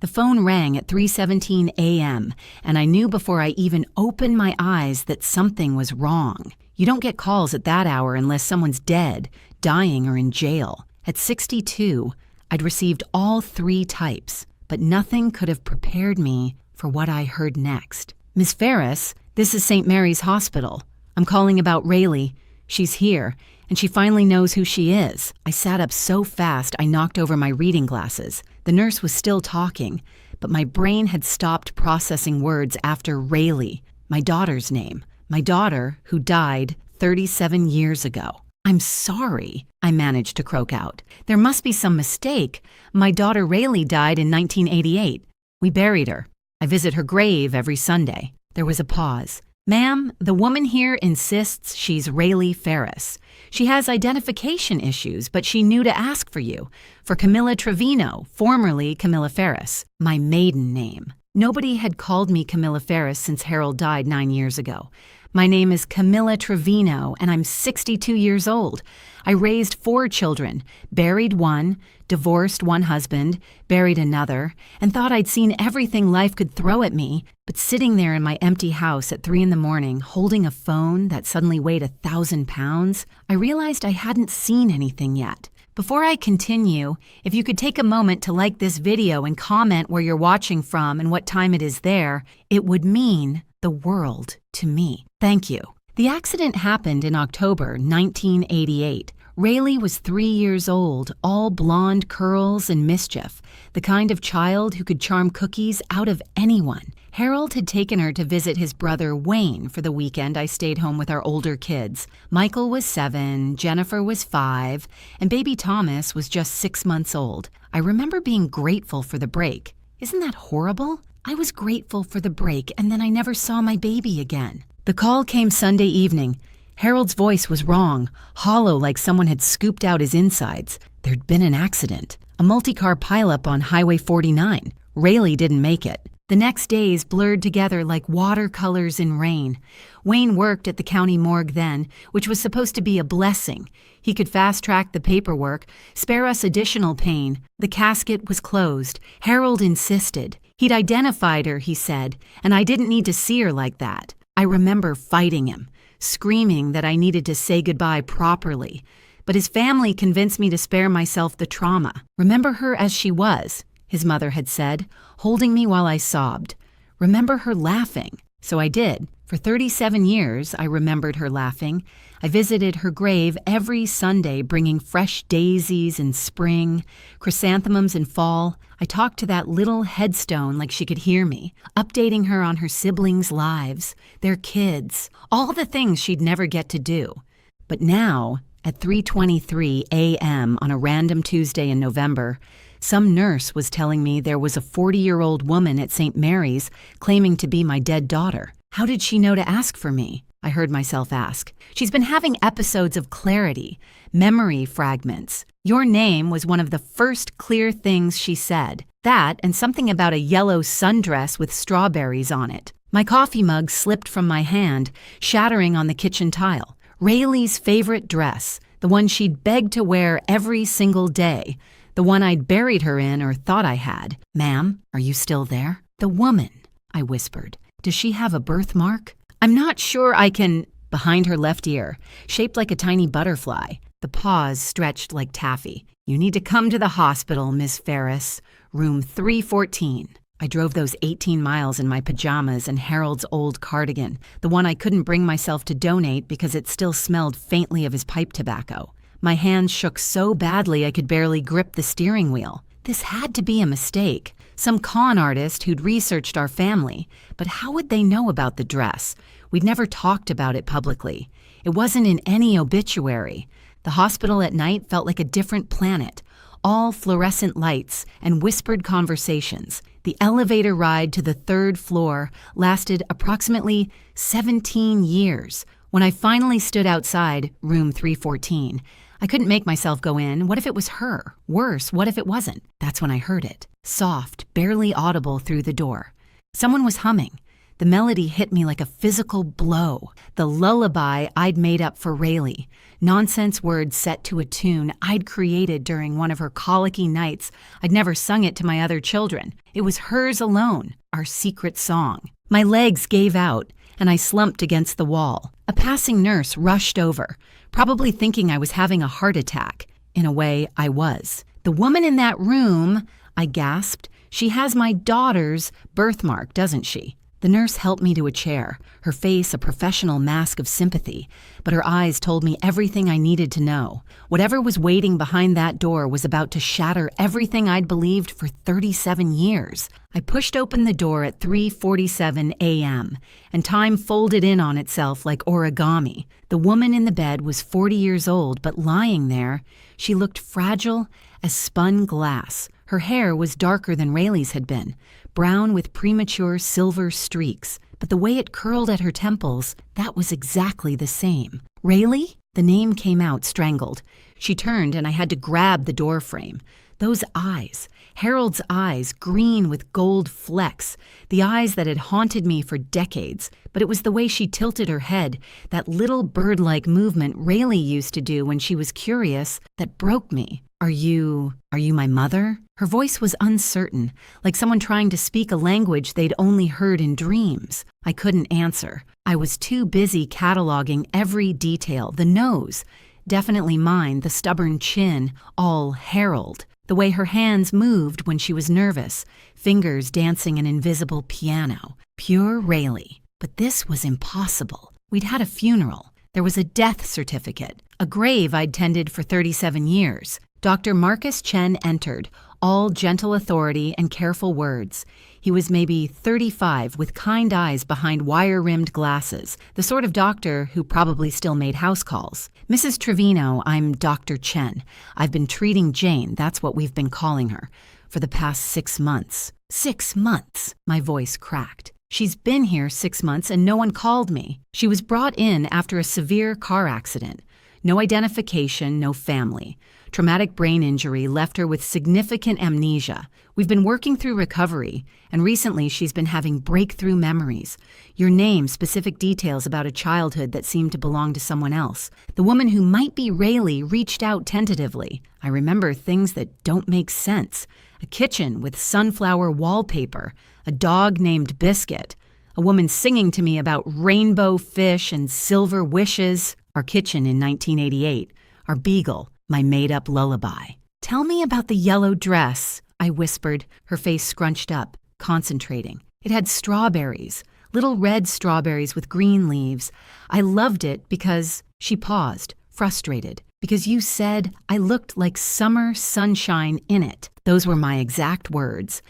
The phone rang at 3:17 a.m., and I knew before I even opened my eyes that something was wrong. You don't get calls at that hour unless someone's dead, dying, or in jail. At 62, I'd received all 3 types, but nothing could have prepared me for what I heard next. "Miss Ferris, this is St. Mary's Hospital. I'm calling about Rayleigh. She's here, and she finally knows who she is." I sat up so fast I knocked over my reading glasses. The nurse was still talking, but my brain had stopped processing words after Rayleigh, my daughter's name. My daughter, who died 37 years ago. "I'm sorry," I managed to croak out. "There must be some mistake. My daughter Rayleigh died in 1988. We buried her. I visit her grave every Sunday." There was a pause. "Ma'am, the woman here insists she's Rayleigh Ferris. She has identification issues, but she knew to ask for you, for Camilla Trevino, formerly Camilla Ferris, my maiden name." Nobody had called me Camilla Ferris since Harold died 9 years ago. "My name is Camilla Trevino, and I'm 62 years old. I raised 4 children, buried one, divorced one husband, buried another, and thought I'd seen everything life could throw at me. But sitting there in my empty house at 3 in the morning, holding a phone that suddenly weighed 1,000 pounds, I realized I hadn't seen anything yet. Before I continue, if you could take a moment to like this video and comment where you're watching from and what time it is there, it would mean the world to me. Thank you. The accident happened in October 1988. Rayleigh was 3 years old, all blonde curls and mischief, the kind of child who could charm cookies out of anyone. Harold had taken her to visit his brother Wayne for the weekend. I stayed home with our older kids. Michael was 7, Jennifer was 5, and baby Thomas was just 6 months old. I remember being grateful for the break. Isn't that horrible? I was grateful for the break, and then I never saw my baby again. The call came Sunday evening. Harold's voice was wrong, hollow like someone had scooped out his insides. There'd been an accident, a multi-car pileup on Highway 49. Rayleigh didn't make it. The next days blurred together like watercolors in rain. Wayne worked at the county morgue then, which was supposed to be a blessing. He could fast-track the paperwork, spare us additional pain. The casket was closed. Harold insisted. He'd identified her, he said, and I didn't need to see her like that. I remember fighting him, screaming that I needed to say goodbye properly. But his family convinced me to spare myself the trauma. "Remember her as she was," his mother had said, holding me while I sobbed. "Remember her laughing." So I did. For 37 years, I remembered her laughing. I visited her grave every Sunday, bringing fresh daisies in spring, chrysanthemums in fall. I talked to that little headstone like she could hear me, updating her on her siblings' lives, their kids, all the things she'd never get to do. But now, at 3:23 a.m. on a random Tuesday in November, some nurse was telling me there was a 40-year-old woman at St. Mary's claiming to be my dead daughter. How did she know to ask for me? I heard myself ask. She's been having episodes of clarity, memory fragments. Your name was one of the first clear things she said. That and something about a yellow sundress with strawberries on it. My coffee mug slipped from my hand, shattering on the kitchen tile. Rayleigh's favorite dress, the one she'd begged to wear every single day, the one I'd buried her in or thought I had. "Ma'am, are you still there?" "The woman," I whispered. "Does she have a birthmark?" "I'm not sure I can—" Behind her left ear, shaped like a tiny butterfly. The paws stretched like taffy. "You need to come to the hospital, Miss Ferris. Room 314. I drove those 18 miles in my pajamas and Harold's old cardigan, the one I couldn't bring myself to donate because it still smelled faintly of his pipe tobacco. My hands shook so badly I could barely grip the steering wheel. This had to be a mistake. Some con artist who'd researched our family. But how would they know about the dress? We'd never talked about it publicly. It wasn't in any obituary. The hospital at night felt like a different planet. All fluorescent lights and whispered conversations. The elevator ride to the 3rd floor lasted approximately 17 years. When I finally stood outside room 314, I couldn't make myself go in. What if it was her? Worse, what if it wasn't? That's when I heard it. Soft, barely audible through the door. Someone was humming. The melody hit me like a physical blow. The lullaby I'd made up for Rayleigh. Nonsense words set to a tune I'd created during one of her colicky nights. I'd never sung it to my other children. It was hers alone, our secret song. My legs gave out, and I slumped against the wall. A passing nurse rushed over, probably thinking I was having a heart attack. In a way, I was. "The woman in that room," I gasped. "She has my daughter's birthmark, doesn't she?" The nurse helped me to a chair, her face a professional mask of sympathy, but her eyes told me everything I needed to know. Whatever was waiting behind that door was about to shatter everything I'd believed for 37 years. I pushed open the door at 3:47 a.m., and time folded in on itself like origami. The woman in the bed was 40 years old, but lying there, she looked fragile as spun glass. Her hair was darker than Rayleigh's had been, brown with premature silver streaks, but the way it curled at her temples, that was exactly the same. "Rayleigh?" The name came out strangled. She turned and I had to grab the door frame. Those eyes, Harold's eyes, green with gold flecks, the eyes that had haunted me for decades, but it was the way she tilted her head, that little bird-like movement Rayleigh used to do when she was curious, that broke me. Are you my mother?" Her voice was uncertain, like someone trying to speak a language they'd only heard in dreams. I couldn't answer. I was too busy cataloging every detail. The nose, definitely mine, the stubborn chin, all Harold. The way her hands moved when she was nervous, fingers dancing an invisible piano. Pure Rayleigh. But this was impossible. We'd had a funeral. There was a death certificate, a grave I'd tended for 37 years. Dr. Marcus Chen entered, all gentle authority and careful words. He was maybe 35 with kind eyes behind wire-rimmed glasses, the sort of doctor who probably still made house calls. "Mrs. Trevino, I'm Dr. Chen. I've been treating Jane, that's what we've been calling her, for the past 6 months." 6 months, my voice cracked. "She's been here 6 months and no one called me. She was brought in after a severe car accident. No identification, no family. Traumatic brain injury left her with significant amnesia. We've been working through recovery, and recently she's been having breakthrough memories. Your name, specific details about a childhood that seemed to belong to someone else. The woman who might be Rayleigh reached out tentatively. I remember things that don't make sense. A kitchen with sunflower wallpaper, a dog named Biscuit, a woman singing to me about rainbow fish and silver wishes, our kitchen in 1988, our beagle, my made-up lullaby. "Tell me about the yellow dress," I whispered, her face scrunched up, concentrating. "It had strawberries, little red strawberries with green leaves. I loved it because..." She paused, frustrated. "Because you said I looked like summer sunshine in it." Those were my exact words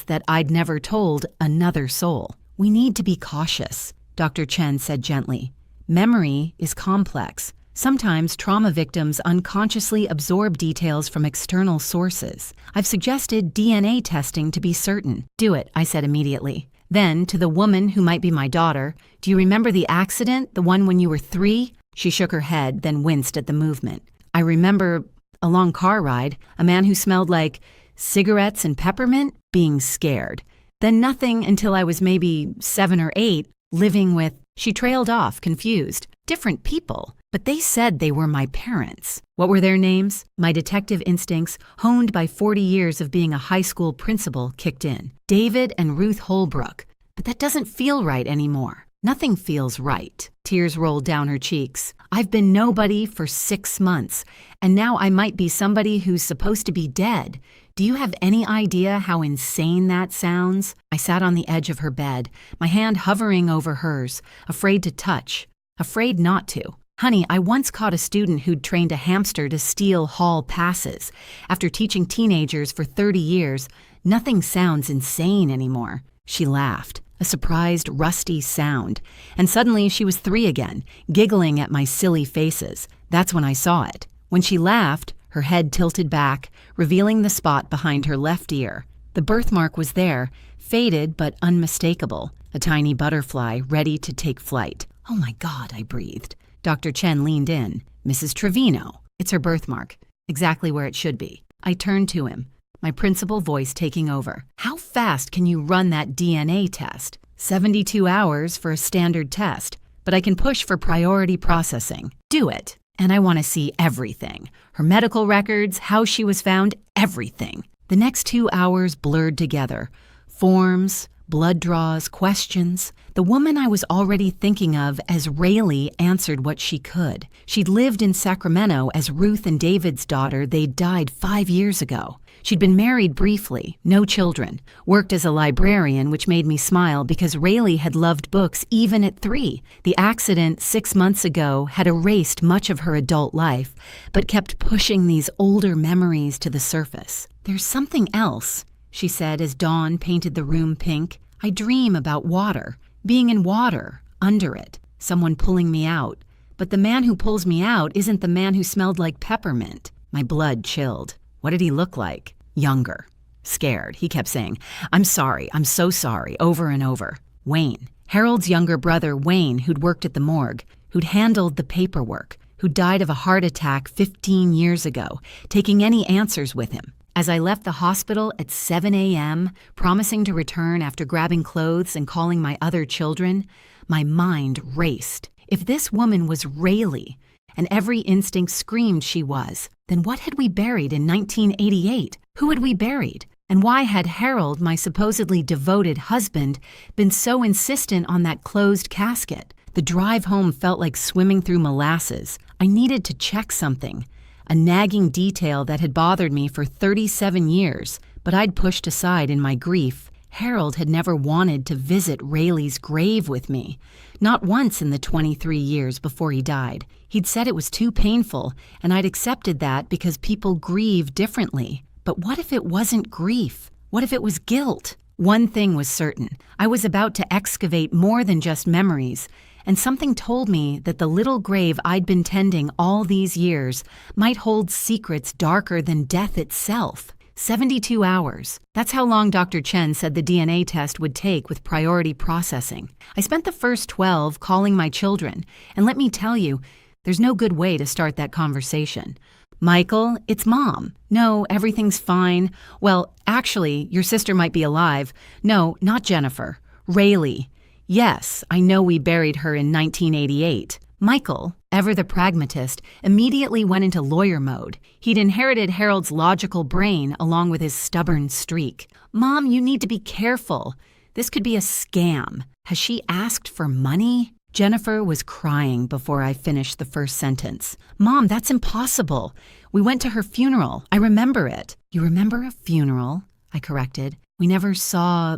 that I'd never told another soul. "We need to be cautious," Dr. Chen said gently. "Memory is complex. Sometimes trauma victims unconsciously absorb details from external sources. I've suggested DNA testing to be certain." "Do it," I said immediately. Then, to the woman who might be my daughter, "Do you remember the accident, the one when you were 3? She shook her head, then winced at the movement. "I remember a long car ride, a man who smelled like cigarettes and peppermint, being scared. Then nothing until I was maybe 7 or 8, living with..." She trailed off, confused. "Different people. But they said they were my parents." What were their names? My detective instincts, honed by 40 years of being a high school principal, kicked in. David and Ruth Holbrook. But that doesn't feel right anymore. Nothing feels right. Tears rolled down her cheeks. I've been nobody for 6 months, and now I might be somebody who's supposed to be dead. Do you have any idea how insane that sounds? I sat on the edge of her bed, my hand hovering over hers, afraid to touch, afraid not to. "Honey, I once caught a student who'd trained a hamster to steal hall passes. After teaching teenagers for 30 years, nothing sounds insane anymore." She laughed, a surprised, rusty sound. And suddenly she was 3 again, giggling at my silly faces. That's when I saw it. When she laughed, her head tilted back, revealing the spot behind her left ear. The birthmark was there, faded but unmistakable, a tiny butterfly ready to take flight. "Oh my God," I breathed. Dr. Chen leaned in. "Mrs. Trevino. It's her birthmark. Exactly where it should be." I turned to him. my principal voice taking over. How fast can you run that DNA test? 72 hours for a standard test, but I can push for priority processing. Do it. And I want to see everything. Her medical records, how she was found, everything. The next 2 hours blurred together. Forms, blood draws, questions. The woman I was already thinking of as Rayleigh answered what she could. She'd lived in Sacramento as Ruth and David's daughter. They'd died 5 years ago. She'd been married briefly, no children, worked as a librarian, which made me smile because Rayleigh had loved books even at 3. The accident 6 months ago had erased much of her adult life, but kept pushing these older memories to the surface. There's something else, she said as dawn painted the room pink. I dream about water, being in water, under it, someone pulling me out. But the man who pulls me out isn't the man who smelled like peppermint. My blood chilled. What did he look like? Younger. Scared. He kept saying, I'm sorry, I'm so sorry, over and over. Wayne. Harold's younger brother, Wayne, who'd worked at the morgue, who'd handled the paperwork, who died of a heart attack 15 years ago, taking any answers with him. As I left the hospital at 7 a.m., promising to return after grabbing clothes and calling my other children, my mind raced. If this woman was Rayleigh, and every instinct screamed she was, then what had we buried in 1988? Who had we buried? And why had Harold, my supposedly devoted husband, been so insistent on that closed casket? The drive home felt like swimming through molasses. I needed to check something. A nagging detail that had bothered me for 37 years, but I'd pushed aside in my grief. Harold had never wanted to visit Rayleigh's grave with me. Not once in the 23 years before he died. He'd said it was too painful, and I'd accepted that because people grieve differently. But what if it wasn't grief? What if it was guilt? One thing was certain. I was about to excavate more than just memories, and something told me that the little grave I'd been tending all these years might hold secrets darker than death itself. 72 hours. That's how long Dr. Chen said the DNA test would take with priority processing. I spent the first 12 calling my children, and let me tell you, there's no good way to start that conversation. Michael, it's Mom. No, everything's fine. Well, actually, your sister might be alive. No, not Jennifer. Rayleigh. Yes, I know we buried her in 1988. Michael, ever the pragmatist, immediately went into lawyer mode. He'd inherited Harold's logical brain along with his stubborn streak. Mom, you need to be careful. This could be a scam. Has she asked for money? Jennifer was crying before I finished the first sentence. Mom, that's impossible. We went to her funeral. I remember it. You remember a funeral? I corrected. We never saw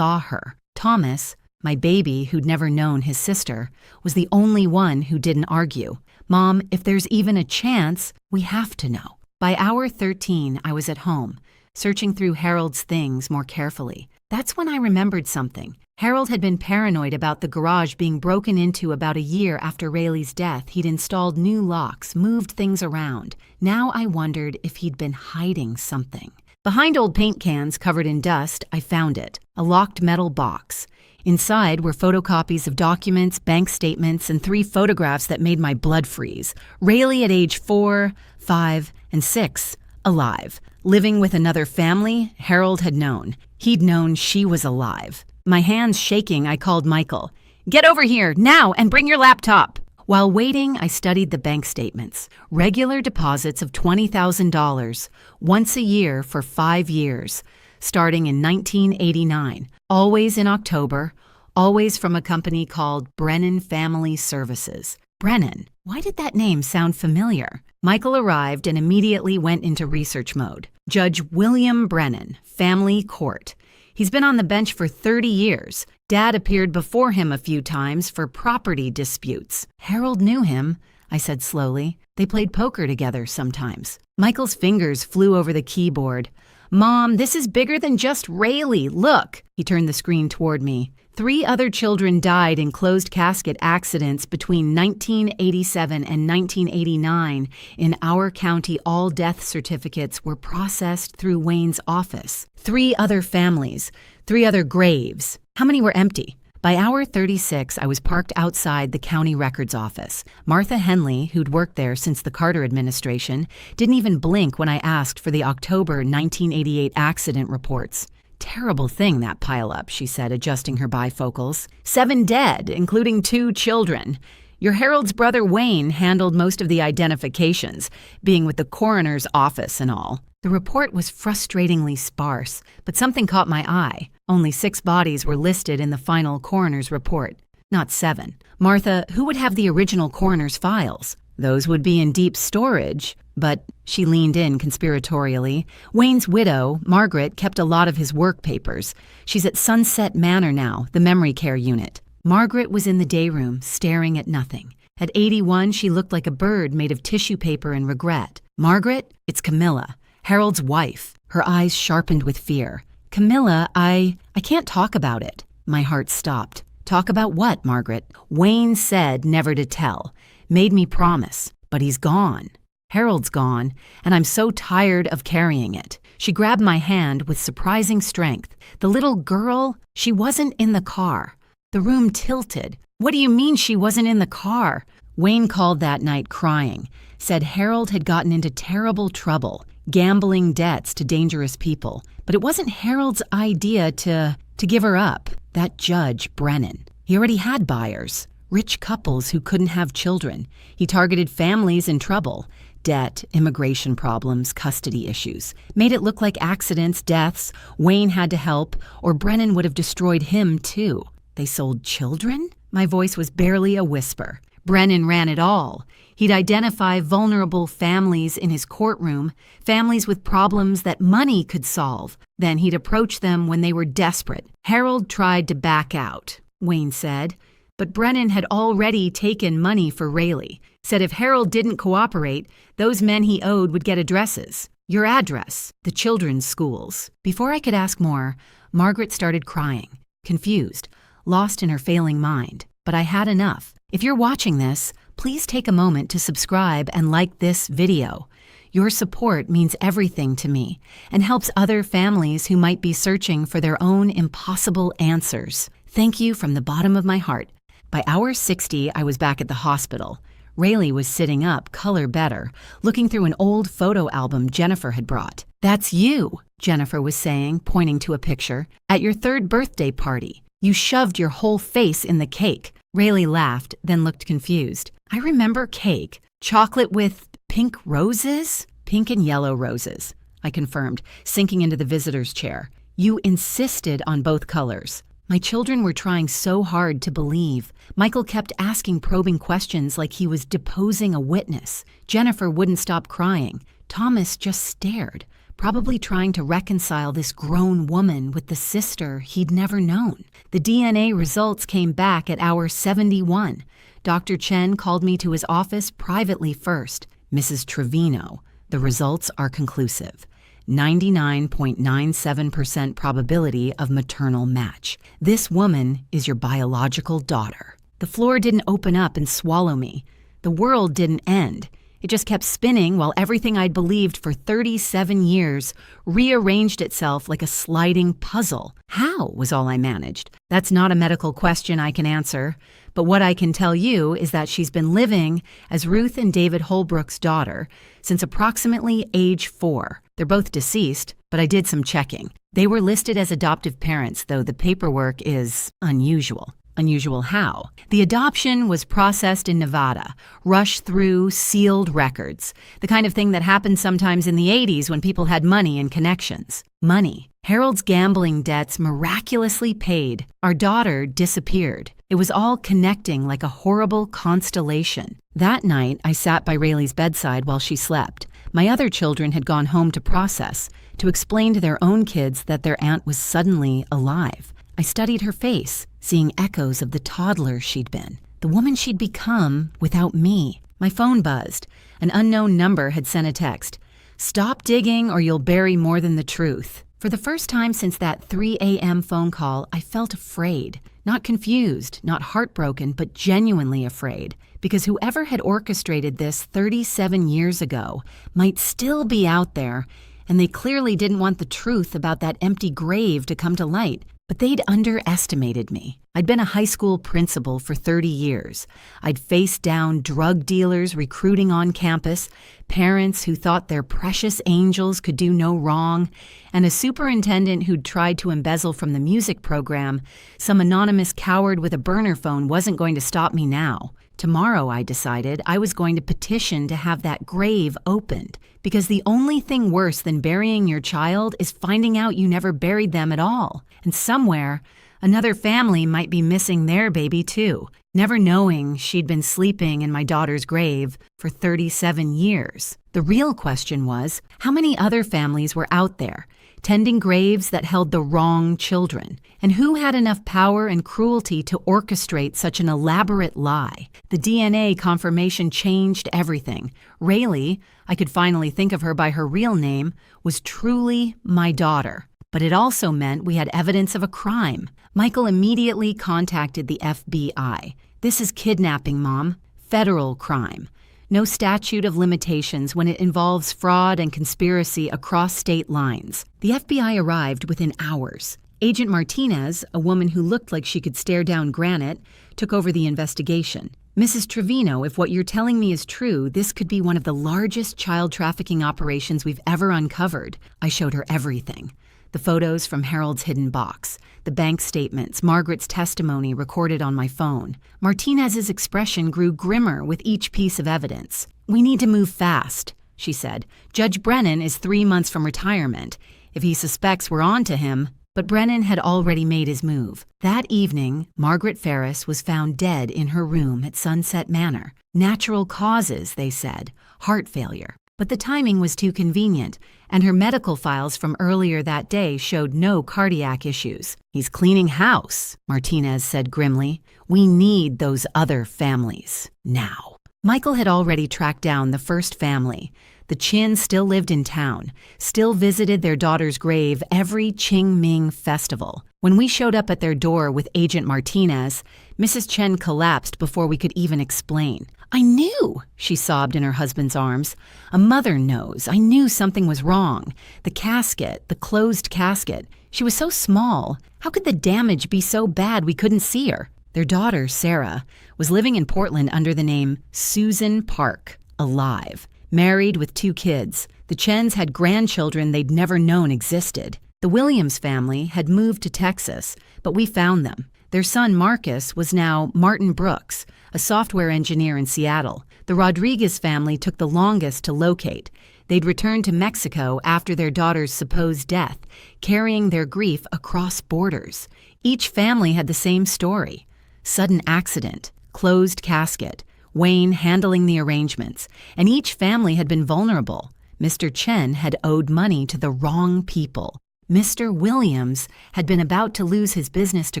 her. Thomas, my baby who'd never known his sister, was the only one who didn't argue. Mom, if there's even a chance, we have to know. By hour 13, I was at home, searching through Harold's things more carefully. That's when I remembered something. Harold had been paranoid about the garage being broken into about a year after Rayleigh's death. He'd installed new locks, moved things around. Now I wondered if he'd been hiding something. Behind old paint cans covered in dust, I found it, a locked metal box. Inside were photocopies of documents, bank statements, and 3 photographs that made my blood freeze. Rayleigh at age 4, 5, and 6, alive. Living with another family, Harold had known. He'd known she was alive. My hands shaking, I called Michael. Get over here, now, and bring your laptop. While waiting, I studied the bank statements. Regular deposits of $20,000, once a year for 5 years, starting in 1989. Always in October, always from a company called Brennan Family Services. Brennan, why did that name sound familiar? Michael arrived and immediately went into research mode. Judge William Brennan, Family Court. He's been on the bench for 30 years. Dad appeared before him a few times for property disputes. Harold knew him, I said slowly. They played poker together sometimes. Michael's fingers flew over the keyboard. Mom, this is bigger than just Rayleigh. Look. He turned the screen toward me. 3 other children died in closed casket accidents between 1987 and 1989. In our county, all death certificates were processed through Wayne's office. 3 other families, 3 other graves. How many were empty? By hour 36, I was parked outside the county records office. Martha Henley, who'd worked there since the Carter administration, didn't even blink when I asked for the October 1988 accident reports. "Terrible thing, that pileup," she said, adjusting her bifocals. "7 dead, including 2 children. Your Harold's brother Wayne handled most of the identifications, being with the coroner's office and all." The report was frustratingly sparse, but something caught my eye. Only 6 bodies were listed in the final coroner's report, not 7. "Martha, who would have the original coroner's files?" "Those would be in deep storage." But she leaned in conspiratorially. "Wayne's widow, Margaret, kept a lot of his work papers. She's at Sunset Manor now, the memory care unit." Margaret was in the day room, staring at nothing. At 81, she looked like a bird made of tissue paper and regret. "Margaret, it's Camilla, Harold's wife." Her eyes sharpened with fear. "Camilla, I can't talk about it." My heart stopped. "Talk about what, Margaret?" "Wayne said never to tell. Made me promise. But he's gone. Harold's gone, and I'm so tired of carrying it." She grabbed my hand with surprising strength. "The little girl, she wasn't in the car." The room tilted. "What do you mean she wasn't in the car?" Wayne called that night crying. Said Harold had gotten into terrible trouble, gambling debts to dangerous people. But it wasn't Harold's idea to give her up. That judge, Brennan, he already had buyers. Rich couples who couldn't have children. He targeted families in trouble. Debt, immigration problems, custody issues. Made it look like accidents, deaths, Wayne had to help, or Brennan would have destroyed him too. They sold children? My voice was barely a whisper. Brennan ran it all. He'd identify vulnerable families in his courtroom, families with problems that money could solve. Then he'd approach them when they were desperate. Harold tried to back out, Wayne said. But Brennan had already taken money for Rayleigh. Said if Harold didn't cooperate, those men he owed would get addresses. Your address, the children's schools. Before I could ask more, Margaret started crying, confused, lost in her failing mind. But I had enough. If you're watching this, please take a moment to subscribe and like this video. Your support means everything to me and helps other families who might be searching for their own impossible answers. Thank you from the bottom of my heart. By hour 60, I was back at the hospital. Rayleigh was sitting up, color better, looking through an old photo album Jennifer had brought. "That's you," Jennifer was saying, pointing to a picture. "At your 3rd birthday party. You shoved your whole face in the cake." Rayleigh laughed, then looked confused. "I remember cake. Chocolate with pink roses?" "Pink and yellow roses," I confirmed, sinking into the visitor's chair. "You insisted on both colors." My children were trying so hard to believe. Michael kept asking probing questions like he was deposing a witness. Jennifer wouldn't stop crying. Thomas just stared, probably trying to reconcile this grown woman with the sister he'd never known. The DNA results came back at hour 71. Dr. Chen called me to his office privately first. "Mrs. Trevino, the results are conclusive. 99.97% probability of maternal match. This woman is your biological daughter." The floor didn't open up and swallow me. The world didn't end. It just kept spinning while everything I'd believed for 37 years rearranged itself like a sliding puzzle. How was all I managed? That's not a medical question I can answer. But what I can tell you is that she's been living as Ruth and David Holbrook's daughter since approximately age 4. They're both deceased, but I did some checking. They were listed as adoptive parents, though the paperwork is unusual. Unusual how? The adoption was processed in Nevada, rushed through sealed records, the kind of thing that happened sometimes in the 80s when people had money and connections. Money. Harold's gambling debts miraculously paid. Our daughter disappeared. It was all connecting like a horrible constellation. That night, I sat by Rayleigh's bedside while she slept. My other children had gone home to process, to explain to their own kids that their aunt was suddenly alive. I studied her face, seeing echoes of the toddler she'd been, the woman she'd become without me. My phone buzzed. An unknown number had sent a text. "Stop digging or you'll bury more than the truth." For the first time since that 3 a.m. phone call, I felt afraid. Not confused, not heartbroken, but genuinely afraid. Because whoever had orchestrated this 37 years ago might still be out there, and they clearly didn't want the truth about that empty grave to come to light. But they'd underestimated me. I'd been a high school principal for 30 years. I'd faced down drug dealers recruiting on campus, parents who thought their precious angels could do no wrong, and a superintendent who'd tried to embezzle from the music program. Some anonymous coward with a burner phone wasn't going to stop me now. Tomorrow, I decided, I was going to petition to have that grave opened, because the only thing worse than burying your child is finding out you never buried them at all. And somewhere, another family might be missing their baby too, never knowing she'd been sleeping in my daughter's grave for 37 years. The real question was, how many other families were out there, tending graves that held the wrong children? And who had enough power and cruelty to orchestrate such an elaborate lie? The DNA confirmation changed everything. Rayleigh, I could finally think of her by her real name, was truly my daughter. But it also meant we had evidence of a crime. Michael immediately contacted the FBI. This is kidnapping, Mom. Federal crime. No statute of limitations when it involves fraud and conspiracy across state lines. The FBI arrived within hours. Agent Martinez, a woman who looked like she could stare down granite, took over the investigation. Mrs. Trevino, if what you're telling me is true, this could be one of the largest child trafficking operations we've ever uncovered. I showed her everything. The photos from Harold's hidden box, the bank statements, Margaret's testimony recorded on my phone. Martinez's expression grew grimmer with each piece of evidence. "We need to move fast," she said. "Judge Brennan is 3 months from retirement. If he suspects we're on to him..." But Brennan had already made his move. That evening, Margaret Ferris was found dead in her room at Sunset Manor. Natural causes, they said, heart failure. But the timing was too convenient, and her medical files from earlier that day showed no cardiac issues. "He's cleaning house," Martinez said grimly. "We need those other families now." Michael had already tracked down the first family. The Chins still lived in town, still visited their daughter's grave every Qingming festival. When we showed up at their door with Agent Martinez, Mrs. Chen collapsed before we could even explain. "I knew," she sobbed in her husband's arms. "A mother knows. I knew something was wrong. The casket, the closed casket. She was so small. How could the damage be so bad we couldn't see her?" Their daughter, Sarah, was living in Portland under the name Susan Park, alive. Married with 2 kids, the Chens had grandchildren they'd never known existed. The Williams family had moved to Texas, but we found them. Their son Marcus was now Martin Brooks, a software engineer in Seattle. The Rodriguez family took the longest to locate. They'd returned to Mexico after their daughter's supposed death, carrying their grief across borders. Each family had the same story. Sudden accident, closed casket, Wayne handling the arrangements, and each family had been vulnerable. Mr. Chen had owed money to the wrong people. Mr. Williams had been about to lose his business to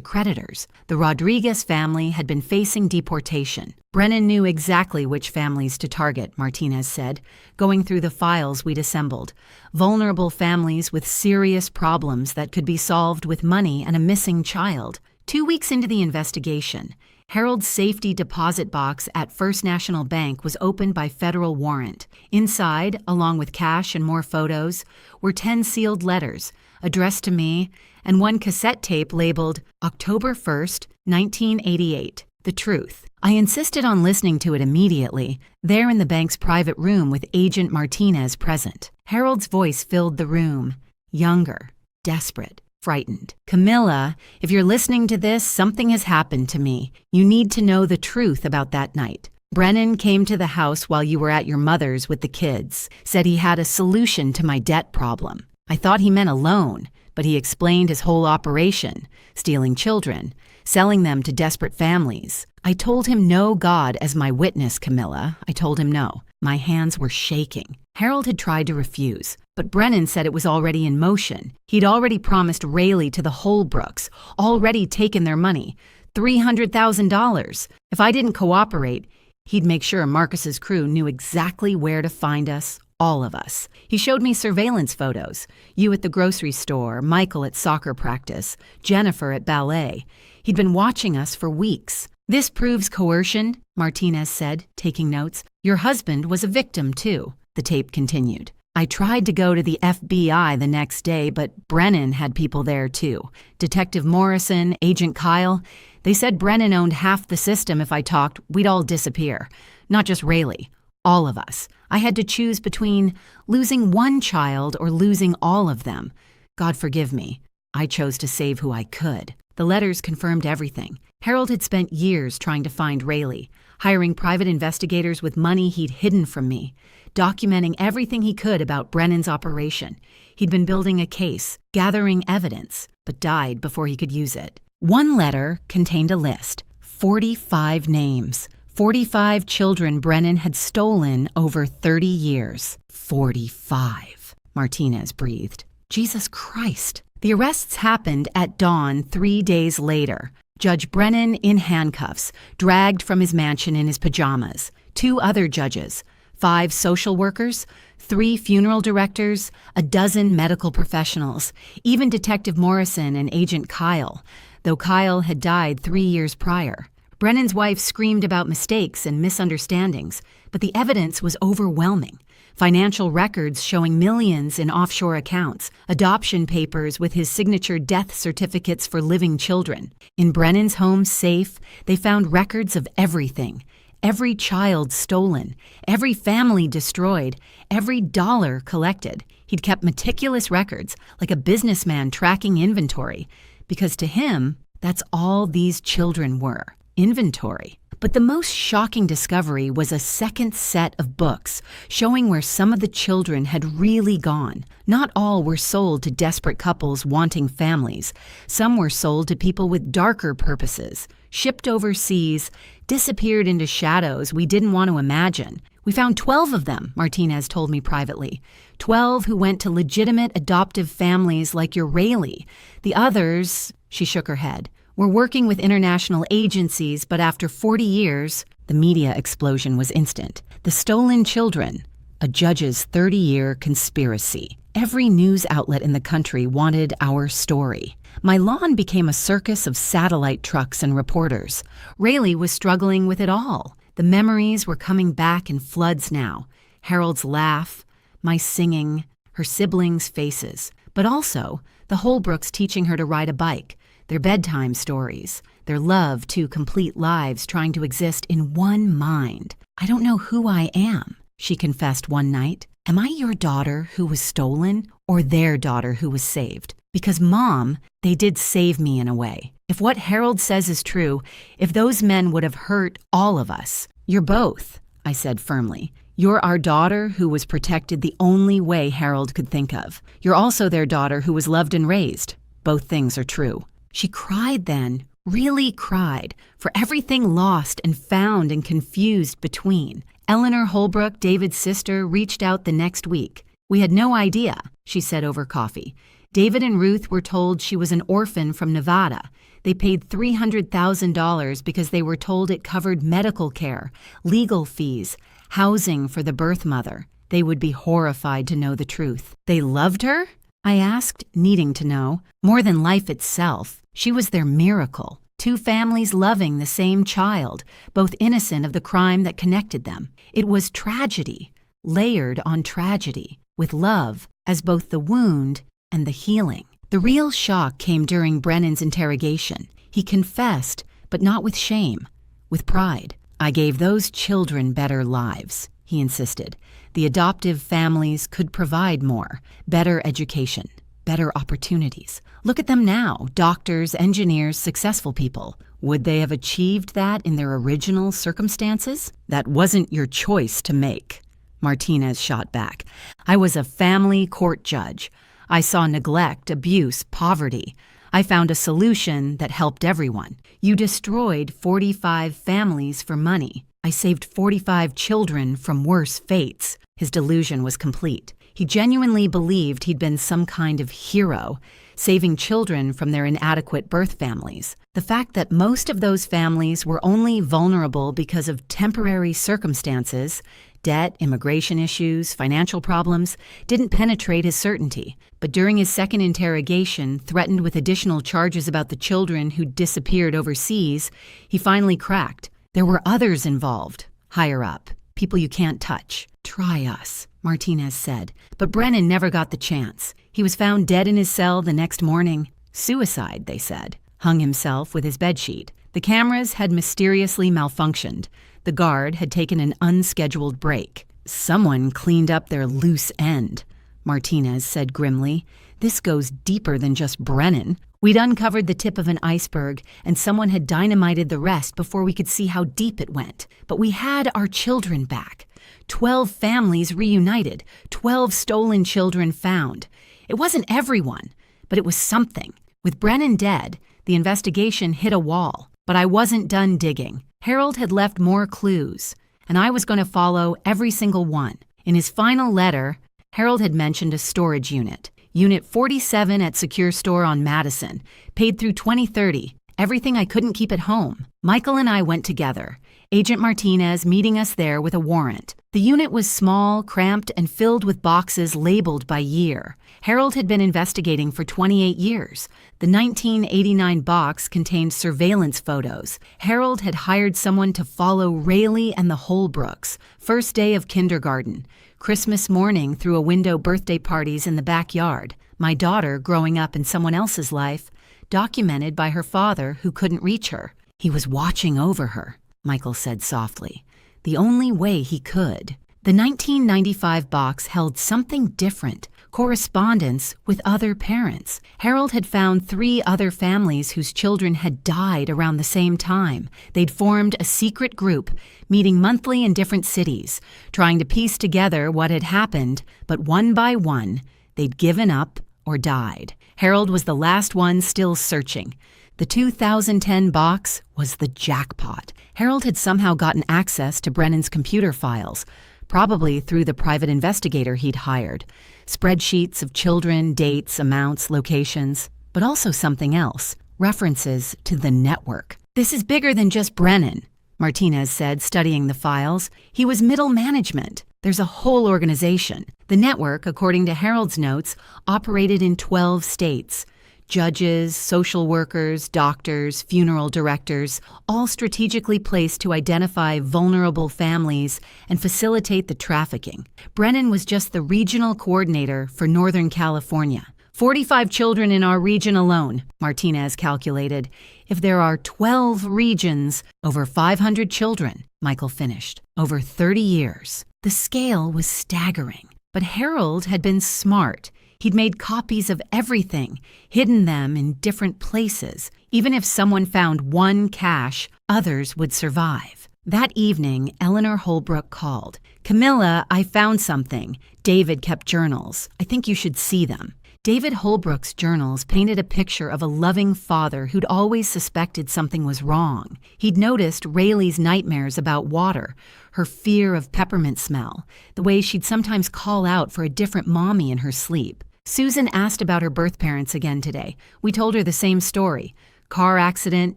creditors. The Rodriguez family had been facing deportation. Brennan knew exactly which families to target, Martinez said, going through the files we'd assembled. Vulnerable families with serious problems that could be solved with money and a missing child. 2 weeks into the investigation, Harold's safety deposit box at First National Bank was opened by federal warrant. Inside, along with cash and more photos, were 10 sealed letters addressed to me and 1 cassette tape labeled October 1st, 1988, The Truth. I insisted on listening to it immediately, there in the bank's private room with Agent Martinez present. Harold's voice filled the room, younger, desperate, frightened. "Camilla, if you're listening to this, something has happened to me. You need to know the truth about that night. Brennan came to the house while you were at your mother's with the kids, said he had a solution to my debt problem. I thought he meant a loan, but he explained his whole operation, stealing children, selling them to desperate families. I told him no, God as my witness, Camilla. I told him no. My hands were shaking. Harold had tried to refuse, but Brennan said it was already in motion. He'd already promised Rayleigh to the Holbrooks, already taken their money, $300,000. If I didn't cooperate, he'd make sure Marcus's crew knew exactly where to find us, all of us. He showed me surveillance photos, you at the grocery store, Michael at soccer practice, Jennifer at ballet. He'd been watching us for weeks. This proves coercion, Martinez said, taking notes. Your husband was a victim, too, the tape continued. I tried to go to the FBI the next day, but Brennan had people there too. Detective Morrison, Agent Kyle. They said Brennan owned half the system. If I talked, we'd all disappear. Not just Rayleigh. All of us. I had to choose between losing one child or losing all of them. God forgive me. I chose to save who I could. The letters confirmed everything. Harold had spent years trying to find Rayleigh, hiring private investigators with money he'd hidden from me, documenting everything he could about Brennan's operation. He'd been building a case, gathering evidence, but died before he could use it. One letter contained a list, 45 names, 45 children Brennan had stolen over 30 years. 45, Martinez breathed. Jesus Christ. The arrests happened at dawn 3 days later. Judge Brennan in handcuffs, dragged from his mansion in his pajamas. 2 other judges, 5 social workers, 3 funeral directors, a dozen medical professionals, even Detective Morrison and Agent Kyle, though Kyle had died 3 years prior. Brennan's wife screamed about mistakes and misunderstandings, but the evidence was overwhelming. Financial records showing millions in offshore accounts, adoption papers with his signature death certificates for living children. In Brennan's home safe, they found records of everything. Every child stolen, every family destroyed, every dollar collected. He'd kept meticulous records, like a businessman tracking inventory, because to him, that's all these children were, inventory. But the most shocking discovery was a second set of books showing where some of the children had really gone. Not all were sold to desperate couples wanting families. Some were sold to people with darker purposes, shipped overseas, disappeared into shadows we didn't want to imagine. We found 12 of them, Martinez told me privately. 12 who went to legitimate adoptive families like your Rayleigh. The others, she shook her head, were working with international agencies, but after 40 years, the media explosion was instant. The stolen children, a judge's 30-year conspiracy. Every news outlet in the country wanted our story. My lawn became a circus of satellite trucks and reporters. Rayleigh was struggling with it all. The memories were coming back in floods now. Harold's laugh, my singing, her siblings' faces, but also the Holbrooks teaching her to ride a bike, their bedtime stories, their love to complete lives trying to exist in one mind. I don't know who I am, she confessed one night. Am I your daughter who was stolen or their daughter who was saved? Because, Mom, they did save me in a way. If what Harold says is true, if those men would have hurt all of us, you're both, I said firmly. You're our daughter who was protected the only way Harold could think of. You're also their daughter who was loved and raised. Both things are true. She cried then, really cried, for everything lost and found and confused between. Eleanor Holbrook, David's sister, reached out the next week. We had no idea, she said over coffee. David and Ruth were told she was an orphan from Nevada. They paid $300,000 because they were told it covered medical care, legal fees, housing for the birth mother. They would be horrified to know the truth. They loved her? I asked, needing to know. More than life itself. She was their miracle. 2 families loving the same child, both innocent of the crime that connected them. It was tragedy, layered on tragedy, with love as both the wound and the healing. The real shock came during Brennan's interrogation. He confessed, but not with shame, with pride. I gave those children better lives, he insisted. The adoptive families could provide more, better education, better opportunities. Look at them now, doctors, engineers, successful people. Would they have achieved that in their original circumstances? That wasn't your choice to make, Martinez shot back. I was a family court judge. I saw neglect, abuse, poverty. I found a solution that helped everyone. You destroyed 45 families for money. I saved 45 children from worse fates. His delusion was complete. He genuinely believed he'd been some kind of hero, saving children from their inadequate birth families. The fact that most of those families were only vulnerable because of temporary circumstances, debt, immigration issues, financial problems, didn't penetrate his certainty. But during his second interrogation, threatened with additional charges about the children who'd disappeared overseas, he finally cracked. There were others involved, higher up, people you can't touch. Try us, Martinez said. But Brennan never got the chance. He was found dead in his cell the next morning. Suicide, they said. Hung himself with his bedsheet. The cameras had mysteriously malfunctioned. The guard had taken an unscheduled break. Someone cleaned up their loose end, Martinez said grimly. This goes deeper than just Brennan. We'd uncovered the tip of an iceberg, and someone had dynamited the rest before we could see how deep it went. But we had our children back. 12 families reunited, 12 stolen children found. It wasn't everyone, but it was something. With Brennan dead, the investigation hit a wall. But I wasn't done digging. Harold had left more clues, and I was going to follow every single one. In his final letter, Harold had mentioned a storage unit. Unit 47 at Secure Store on Madison, paid through 2030. Everything I couldn't keep at home. Michael and I went together, Agent Martinez meeting us there with a warrant. The unit was small, cramped, and filled with boxes labeled by year. Harold had been investigating for 28 years. The 1989 box contained surveillance photos. Harold had hired someone to follow Rayleigh and the Holbrooks, first day of kindergarten, Christmas morning through a window birthday parties in the backyard, my daughter growing up in someone else's life, documented by her father who couldn't reach her. He was watching over her, Michael said softly. The only way he could. The 1995 box held something different, correspondence with other parents. Harold had found 3 other families whose children had died around the same time. They'd formed a secret group, meeting monthly in different cities, trying to piece together what had happened, but one by one, they'd given up or died. Harold was the last one still searching. The 2010 box was the jackpot. Harold had somehow gotten access to Brennan's computer files, probably through the private investigator he'd hired. Spreadsheets of children, dates, amounts, locations, but also something else, references to the network. This is bigger than just Brennan, Martinez said, studying the files. He was middle management. There's a whole organization. The network, according to Harold's notes, operated in 12 states. Judges, social workers, doctors, funeral directors, all strategically placed to identify vulnerable families and facilitate the trafficking. Brennan was just the regional coordinator for Northern California. 45 children in our region alone, Martinez calculated. If there are 12 regions, over 500 children, Michael finished, over 30 years. The scale was staggering. But Harold had been smart. He'd made copies of everything, hidden them in different places. Even if someone found one cache, others would survive. That evening, Eleanor Holbrook called. "Camilla, I found something. David kept journals. I think you should see them." David Holbrook's journals painted a picture of a loving father who'd always suspected something was wrong. He'd noticed Rayleigh's nightmares about water, her fear of peppermint smell, the way she'd sometimes call out for a different mommy in her sleep. Susan asked about her birth parents again today. We told her the same story. Car accident,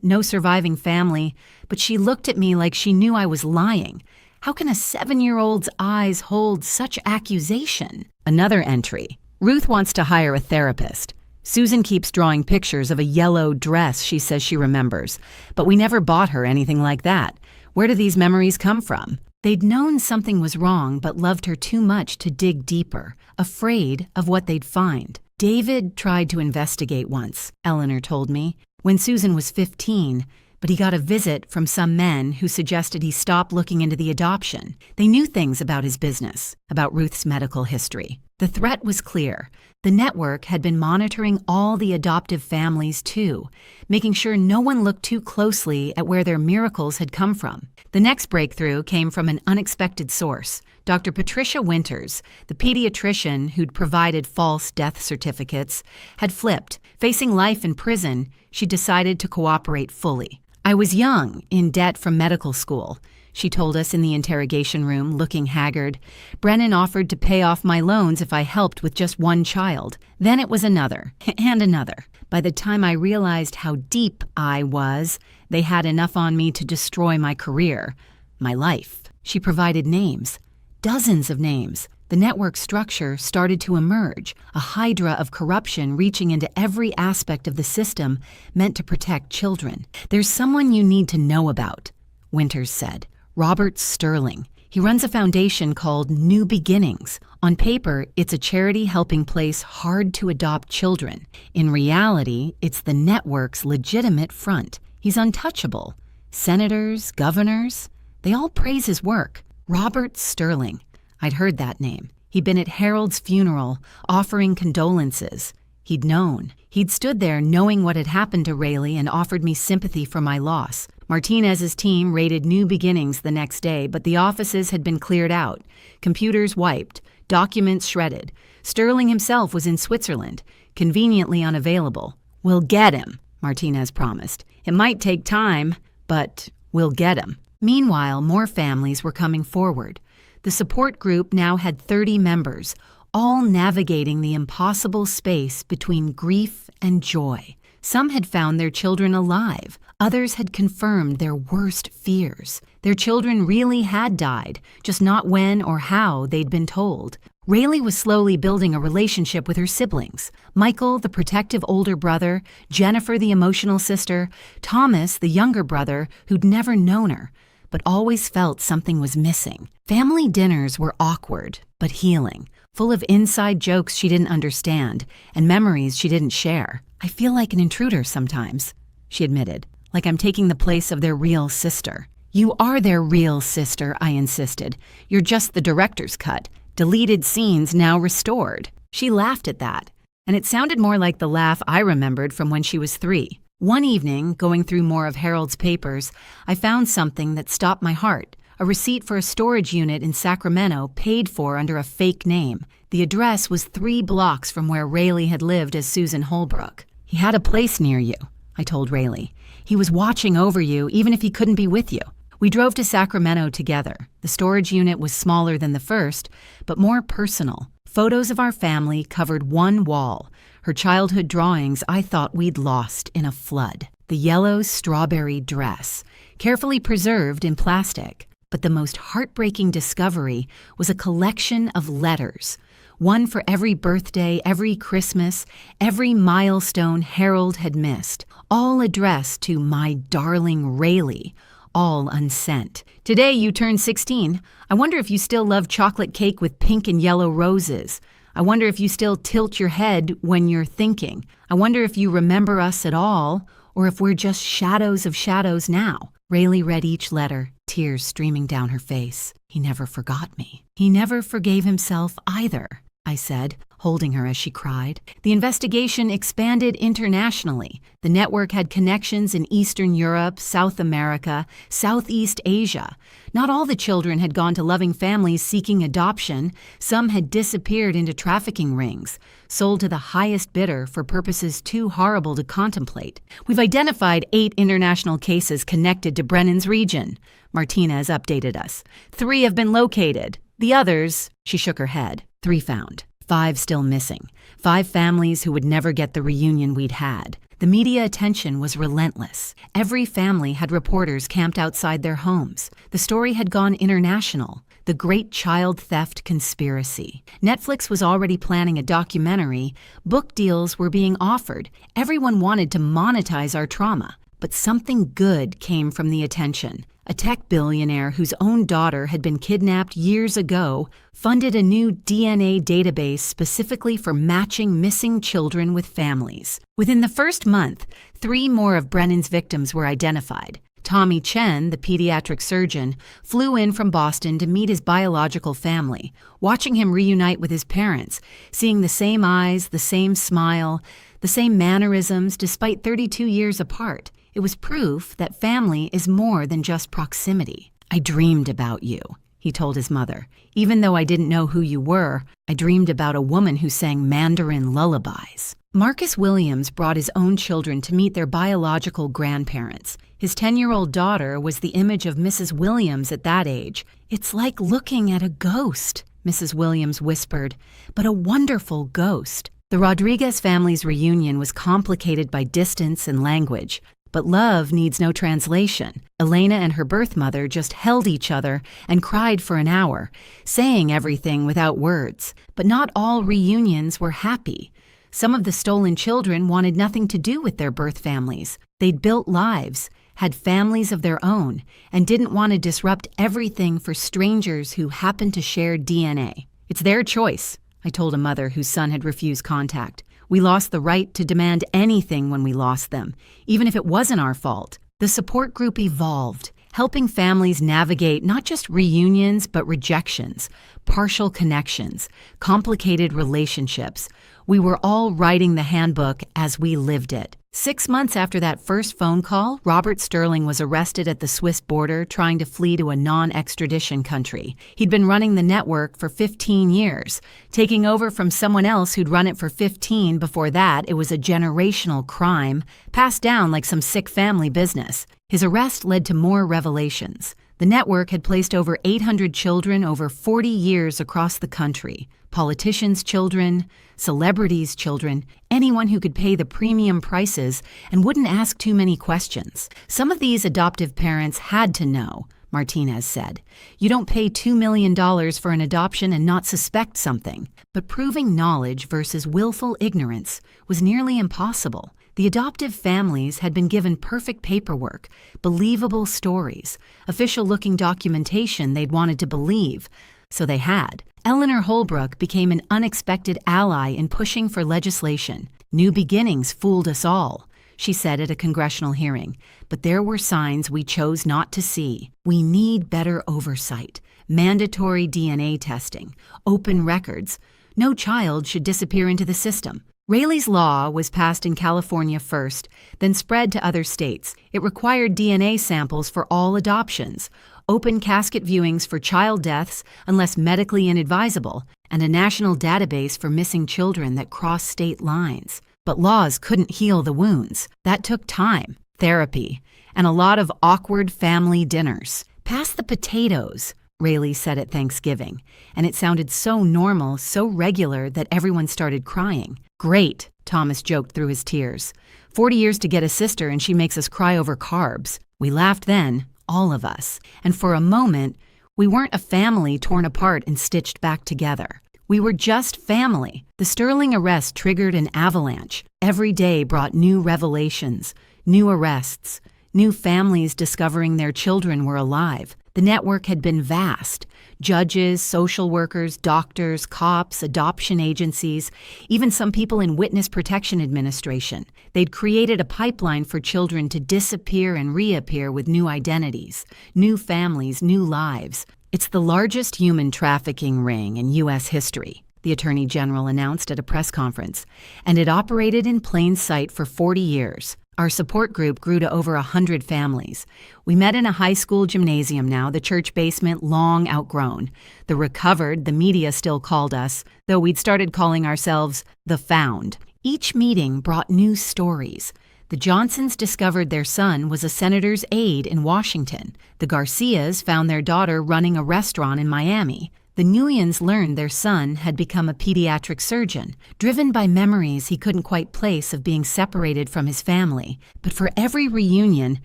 no surviving family, but she looked at me like she knew I was lying. How can a 7-year-old's eyes hold such accusation? Another entry. Ruth wants to hire a therapist. Susan keeps drawing pictures of a yellow dress she says she remembers, but we never bought her anything like that. Where do these memories come from? They'd known something was wrong but loved her too much to dig deeper, afraid of what they'd find. David tried to investigate once, Eleanor told me, when Susan was 15, but he got a visit from some men who suggested he stop looking into the adoption. They knew things about his business, about Ruth's medical history. The threat was clear. The network had been monitoring all the adoptive families too, making sure no one looked too closely at where their miracles had come from. The next breakthrough came from an unexpected source. Dr. Patricia Winters, the pediatrician who'd provided false death certificates, had flipped. Facing life in prison, she decided to cooperate fully. "I was young, in debt from medical school," she told us in the interrogation room, looking haggard. "Brennan offered to pay off my loans if I helped with just one child. Then it was another, and another. By the time I realized how deep I was, they had enough on me to destroy my career, my life." She provided names, dozens of names. The network structure started to emerge, a hydra of corruption reaching into every aspect of the system meant to protect children. "There's someone you need to know about," Winters said. "Robert Sterling. He runs a foundation called New Beginnings. On paper, it's a charity helping place hard-to-adopt children. In reality, it's the network's legitimate front. He's untouchable. Senators, governors, they all praise his work. Robert Sterling. I'd heard that name. He'd been at Harold's funeral, offering condolences. He'd known. He'd stood there knowing what had happened to Rayleigh and offered me sympathy for my loss. Martinez's team raided New Beginnings the next day, but the offices had been cleared out, computers wiped, documents shredded. Sterling himself was in Switzerland, conveniently unavailable. "We'll get him," Martinez promised. "It might take time, but we'll get him." Meanwhile, more families were coming forward. The support group now had 30 members, all navigating the impossible space between grief and joy. Some had found their children alive. Others had confirmed their worst fears. Their children really had died, just not when or how they'd been told. Rayleigh was slowly building a relationship with her siblings. Michael, the protective older brother, Jennifer, the emotional sister, Thomas, the younger brother, who'd never known her, but always felt something was missing. Family dinners were awkward, but healing, full of inside jokes she didn't understand and memories she didn't share. "I feel like an intruder sometimes," she admitted, "like I'm taking the place of their real sister." "You are their real sister," I insisted. "You're just the director's cut. Deleted scenes now restored." She laughed at that, and it sounded more like the laugh I remembered from when she was 3. One evening, going through more of Harold's papers, I found something that stopped my heart. A receipt for a storage unit in Sacramento paid for under a fake name. The address was 3 blocks from where Rayleigh had lived as Susan Holbrook. "He had a place near you," I told Rayleigh. "He was watching over you even if he couldn't be with you." We drove to Sacramento together. The storage unit was smaller than the first, but more personal. Photos of our family covered one wall. Her childhood drawings I thought we'd lost in a flood. The yellow strawberry dress, carefully preserved in plastic. But the most heartbreaking discovery was a collection of letters. One for every birthday, every Christmas, every milestone Harold had missed. All addressed to "my darling Rayleigh," all unsent. "Today you turn 16. I wonder if you still love chocolate cake with pink and yellow roses. I wonder if you still tilt your head when you're thinking. I wonder if you remember us at all, or if we're just shadows of shadows now." Rayleigh read each letter, tears streaming down her face. "He never forgot me. He never forgave himself either," I said, holding her as she cried. The investigation expanded internationally. The network had connections in Eastern Europe, South America, Southeast Asia. Not all the children had gone to loving families seeking adoption. Some had disappeared into trafficking rings, sold to the highest bidder for purposes too horrible to contemplate. "We've identified 8 international cases connected to Brennan's region," Martinez updated us. 3 have been located. The others," she shook her head, 3 found. 5 still missing. 5 families who would never get the reunion we'd had. The media attention was relentless. Every family had reporters camped outside their homes. The story had gone international. The Great Child Theft Conspiracy. Netflix was already planning a documentary. Book deals were being offered. Everyone wanted to monetize our trauma. But something good came from the attention. A tech billionaire whose own daughter had been kidnapped years ago funded a new DNA database specifically for matching missing children with families. Within the first month, 3 more of Brennan's victims were identified. Tommy Chen, the pediatric surgeon, flew in from Boston to meet his biological family. Watching him reunite with his parents, seeing the same eyes, the same smile, the same mannerisms despite 32 years apart, it was proof that family is more than just proximity. "I dreamed about you," he told his mother. "Even though I didn't know who you were, I dreamed about a woman who sang Mandarin lullabies." Marcus Williams brought his own children to meet their biological grandparents. His 10-year-old daughter was the image of Mrs. Williams at that age. "It's like looking at a ghost," Mrs. Williams whispered, "but a wonderful ghost." The Rodriguez family's reunion was complicated by distance and language. But love needs no translation. Elena and her birth mother just held each other and cried for an hour, saying everything without words. But not all reunions were happy. Some of the stolen children wanted nothing to do with their birth families. They'd built lives, had families of their own, and didn't want to disrupt everything for strangers who happened to share DNA. It's their choice, I told a mother whose son had refused contact. We lost the right to demand anything when we lost them, even if it wasn't our fault. The support group evolved, helping families navigate not just reunions but rejections, partial connections, complicated relationships. We were all writing the handbook as we lived it. 6 months after that first phone call, Robert Sterling was arrested at the Swiss border trying to flee to a non-extradition country. He'd been running the network for 15 years, taking over from someone else who'd run it for 15 before that. It was a generational crime, passed down like some sick family business. His arrest led to more revelations. The network had placed over 800 children over 40 years across the country. Politicians' children, celebrities' children, anyone who could pay the premium prices and wouldn't ask too many questions. Some of these adoptive parents had to know, Martinez said. You don't pay $2 million for an adoption and not suspect something. But proving knowledge versus willful ignorance was nearly impossible. The adoptive families had been given perfect paperwork, believable stories, official-looking documentation they'd wanted to believe, so they had. Eleanor Holbrook became an unexpected ally in pushing for legislation. New beginnings fooled us all, she said at a congressional hearing, but there were signs we chose not to see. We need better oversight, mandatory DNA testing, open records. No child should disappear into the system. Rayleigh's Law was passed in California first, then spread to other states. It required DNA samples for all adoptions, open casket viewings for child deaths unless medically inadvisable, and a national database for missing children that cross state lines. But laws couldn't heal the wounds. That took time, therapy, and a lot of awkward family dinners. Pass the potatoes, Rayleigh said at Thanksgiving, and it sounded so normal, so regular that everyone started crying. Great, Thomas joked through his tears. 40 years to get a sister and she makes us cry over carbs. We laughed then, all of us. And for a moment, we weren't a family torn apart and stitched back together. We were just family. The Sterling arrest triggered an avalanche. Every day brought new revelations, new arrests, new families discovering their children were alive. The network had been vast. Judges, social workers, doctors, cops, adoption agencies, even some people in Witness Protection Administration. They'd created a pipeline for children to disappear and reappear with new identities, new families, new lives. It's the largest human trafficking ring in U.S. history, the Attorney General announced at a press conference, and it operated in plain sight for 40 years. Our support group grew to over 100 families. We met in a high school gymnasium now, the church basement long outgrown. The recovered, the media still called us, though we'd started calling ourselves the found. Each meeting brought new stories. The Johnsons discovered their son was a senator's aide in Washington. The Garcias found their daughter running a restaurant in Miami. The Nguyens learned their son had become a pediatric surgeon, driven by memories he couldn't quite place of being separated from his family. But for every reunion,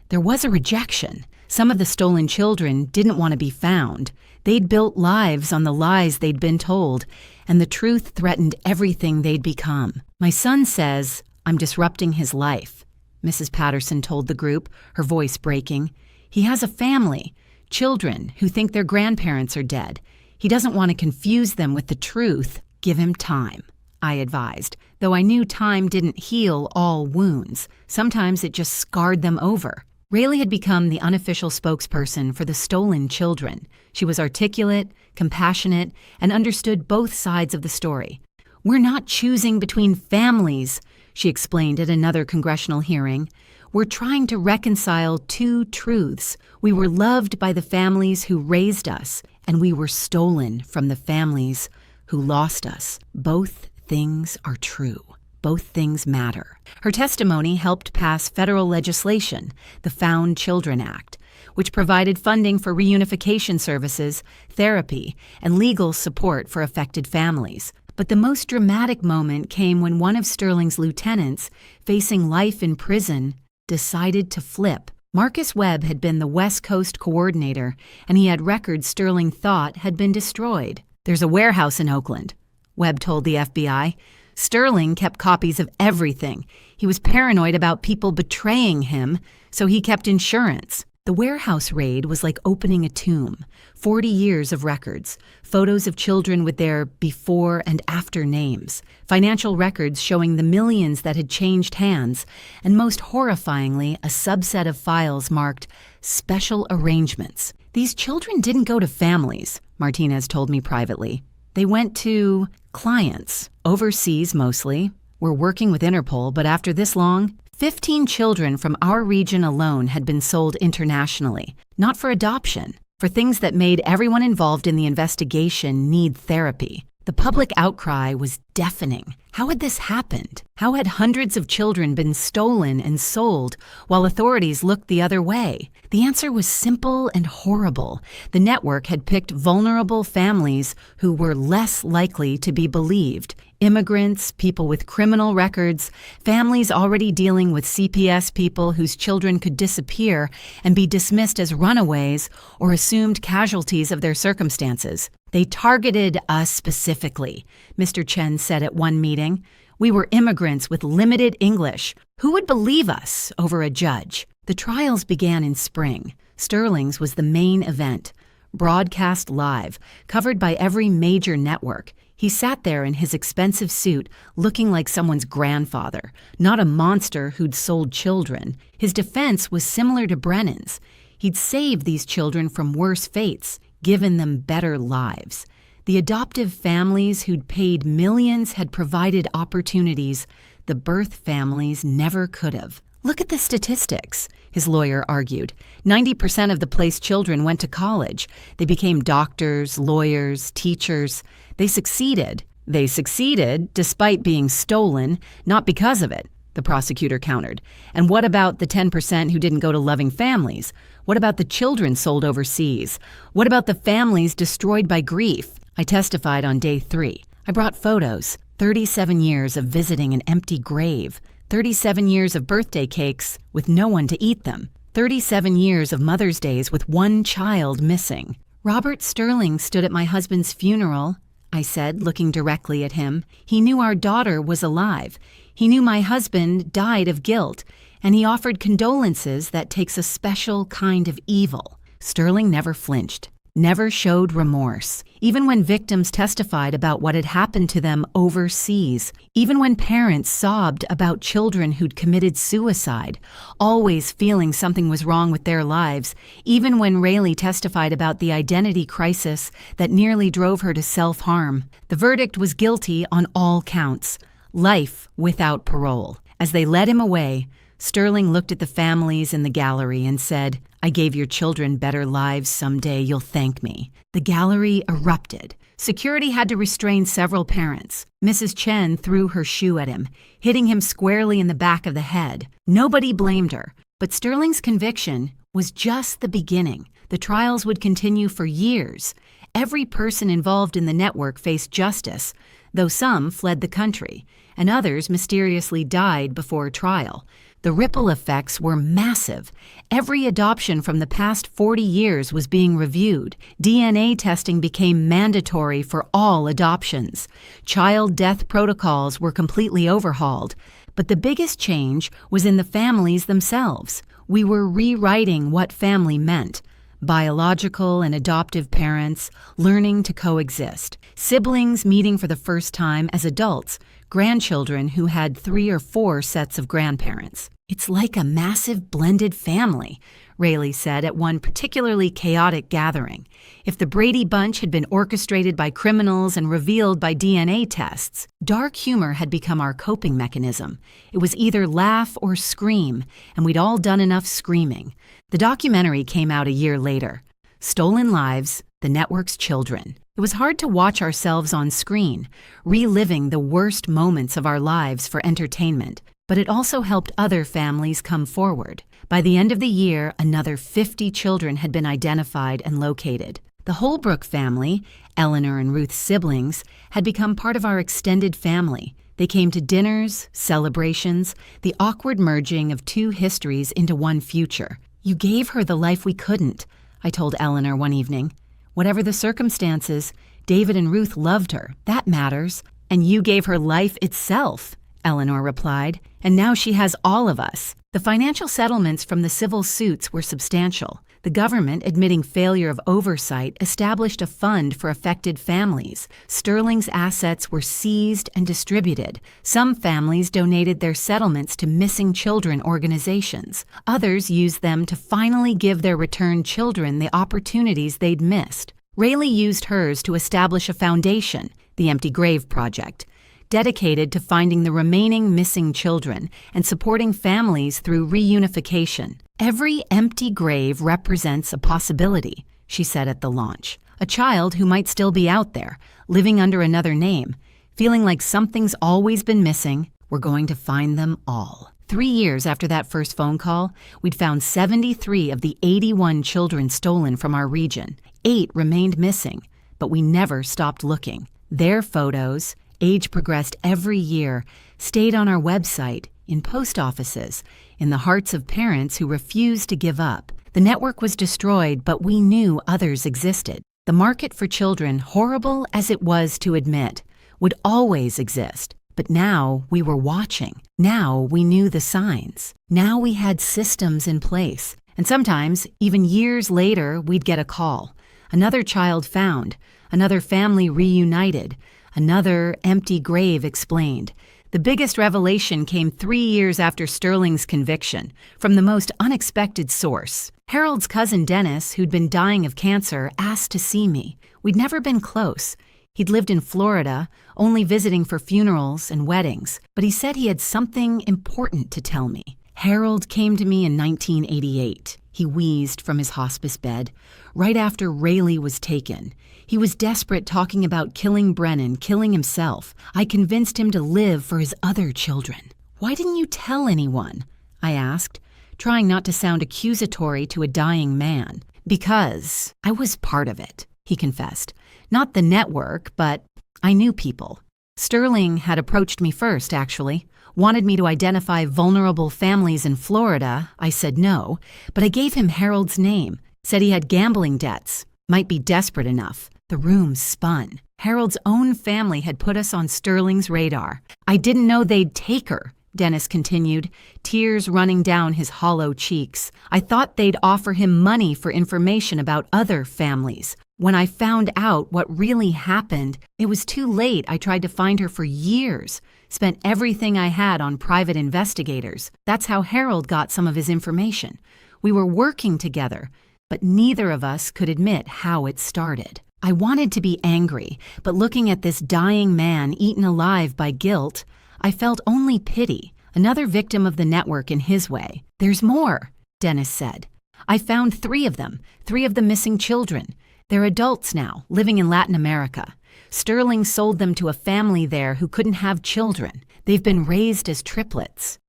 there was a rejection. Some of the stolen children didn't want to be found. They'd built lives on the lies they'd been told, and the truth threatened everything they'd become. My son says, I'm disrupting his life, Mrs. Patterson told the group, her voice breaking. He has a family, children who think their grandparents are dead. He doesn't want to confuse them with the truth. Give him time, I advised, though I knew time didn't heal all wounds. Sometimes it just scarred them over. Rayleigh had become the unofficial spokesperson for the stolen children. She was articulate, compassionate, and understood both sides of the story. We're not choosing between families, she explained at another congressional hearing. We're trying to reconcile two truths. We were loved by the families who raised us, and we were stolen from the families who lost us. Both things are true. Both things matter. Her testimony helped pass federal legislation, the Found Children Act, which provided funding for reunification services, therapy, and legal support for affected families. But the most dramatic moment came when one of Sterling's lieutenants, facing life in prison, decided to flip. Marcus Webb had been the West Coast coordinator, and he had records Sterling thought had been destroyed. There's a warehouse in Oakland, Webb told the FBI. Sterling kept copies of everything. He was paranoid about people betraying him, so he kept insurance. The warehouse raid was like opening a tomb. 40 years of records, photos of children with their before and after names, financial records showing the millions that had changed hands, and most horrifyingly, a subset of files marked special arrangements. These children didn't go to families, Martinez told me privately. They went to clients, overseas mostly. We're working with Interpol, but after this long, 15 children from our region alone had been sold internationally, not for adoption, for things that made everyone involved in the investigation need therapy. The public outcry was deafening. How had this happened? How had hundreds of children been stolen and sold while authorities looked the other way? The answer was simple and horrible. The network had picked vulnerable families who were less likely to be believed. Immigrants, people with criminal records, families already dealing with CPS people whose children could disappear and be dismissed as runaways or assumed casualties of their circumstances. They targeted us specifically, Mr. Chen said at one meeting. We were immigrants with limited English. Who would believe us over a judge? The trials began in spring. Sterling's was the main event, broadcast live, covered by every major network. He sat there in his expensive suit, looking like someone's grandfather, not a monster who'd sold children. His defense was similar to Brennan's. He'd saved these children from worse fates, given them better lives. The adoptive families who'd paid millions had provided opportunities the birth families never could have. Look at the statistics, his lawyer argued. 90% of the placed children went to college. They became doctors, lawyers, teachers. They succeeded. They succeeded despite being stolen, not because of it, the prosecutor countered. And what about the 10% who didn't go to loving families? What about the children sold overseas? What about the families destroyed by grief? I testified on day 3. I brought photos, 37 years of visiting an empty grave, 37 years of birthday cakes with no one to eat them, 37 years of Mother's Days with one child missing. Robert Sterling stood at my husband's funeral, I said, looking directly at him. He knew our daughter was alive. He knew my husband died of guilt, and he offered condolences that takes a special kind of evil. Sterling never flinched, never showed remorse, even when victims testified about what had happened to them overseas, even when parents sobbed about children who'd committed suicide, always feeling something was wrong with their lives, even when Rayleigh testified about the identity crisis that nearly drove her to self-harm. The verdict was guilty on all counts, life without parole. As they led him away, Sterling looked at the families in the gallery and said, "I gave your children better lives. Someday you'll thank me." The gallery erupted. Security had to restrain several parents. Mrs. Chen threw her shoe at him, hitting him squarely in the back of the head. Nobody blamed her, but Sterling's conviction was just the beginning. The trials would continue for years. Every person involved in the network faced justice, though some fled the country, and others mysteriously died before trial. The ripple effects were massive. Every adoption from the past 40 years was being reviewed. DNA testing became mandatory for all adoptions. Child death protocols were completely overhauled. But the biggest change was in the families themselves. We were rewriting what family meant. Biological and adoptive parents learning to coexist. Siblings meeting for the first time as adults. Grandchildren who had 3 or 4 sets of grandparents. "It's like a massive blended family," Rayleigh said at one particularly chaotic gathering. If the Brady Bunch had been orchestrated by criminals and revealed by DNA tests, dark humor had become our coping mechanism. It was either laugh or scream, and we'd all done enough screaming. The documentary came out a year later. Stolen Lives, The Network's Children. It was hard to watch ourselves on screen, reliving the worst moments of our lives for entertainment, but it also helped other families come forward. By the end of the year, another 50 children had been identified and located. The Holbrook family, Eleanor and Ruth's siblings, had become part of our extended family. They came to dinners, celebrations, the awkward merging of 2 histories into one future. "You gave her the life we couldn't," I told Eleanor one evening. "Whatever the circumstances, David and Ruth loved her. That matters." "And you gave her life itself," Eleanor replied, "and now she has all of us." The financial settlements from the civil suits were substantial. The government, admitting failure of oversight, established a fund for affected families. Sterling's assets were seized and distributed. Some families donated their settlements to missing children organizations. Others used them to finally give their returned children the opportunities they'd missed. Rayleigh used hers to establish a foundation, the Empty Grave Project, dedicated to finding the remaining missing children and supporting families through reunification. "Every empty grave represents a possibility," she said at the launch. "A child who might still be out there, living under another name, feeling like something's always been missing. We're going to find them all." 3 years after that first phone call, we'd found 73 of the 81 children stolen from our region. 8 remained missing, but we never stopped looking. Their photos, age progressed every year, stayed on our website, in post offices, in the hearts of parents who refused to give up. The network was destroyed, but we knew others existed. The market for children, horrible as it was to admit, would always exist. But now we were watching. Now we knew the signs. Now we had systems in place. And sometimes, even years later, we'd get a call. Another child found, another family reunited, another empty grave explained. The biggest revelation came 3 years after Sterling's conviction, from the most unexpected source. Harold's cousin Dennis, who'd been dying of cancer, asked to see me. We'd never been close. He'd lived in Florida, only visiting for funerals and weddings, but he said he had something important to tell me. Harold came to me in 1988. He wheezed from his hospice bed, right after Rayleigh was taken. He was desperate, talking about killing Brennan, killing himself. I convinced him to live for his other children. "Why didn't you tell anyone?" I asked, trying not to sound accusatory to a dying man. "Because I was part of it," he confessed. "Not the network, but I knew people." Sterling had approached me first, actually. Wanted me to identify vulnerable families in Florida. I said no, but I gave him Harold's name. Said he had gambling debts. Might be desperate enough. The room spun. Harold's own family had put us on Sterling's radar. "I didn't know they'd take her," Dennis continued, tears running down his hollow cheeks. "I thought they'd offer him money for information about other families. When I found out what really happened, it was too late. I tried to find her for years. Spent everything I had on private investigators. That's how Harold got some of his information. We were working together, but neither of us could admit how it started." I wanted to be angry, but looking at this dying man eaten alive by guilt, I felt only pity, another victim of the network in his way. "There's more," Dennis said. "I found 3 of them, 3 of the missing children. They're adults now, living in Latin America. Sterling sold them to a family there who couldn't have children. They've been raised as triplets.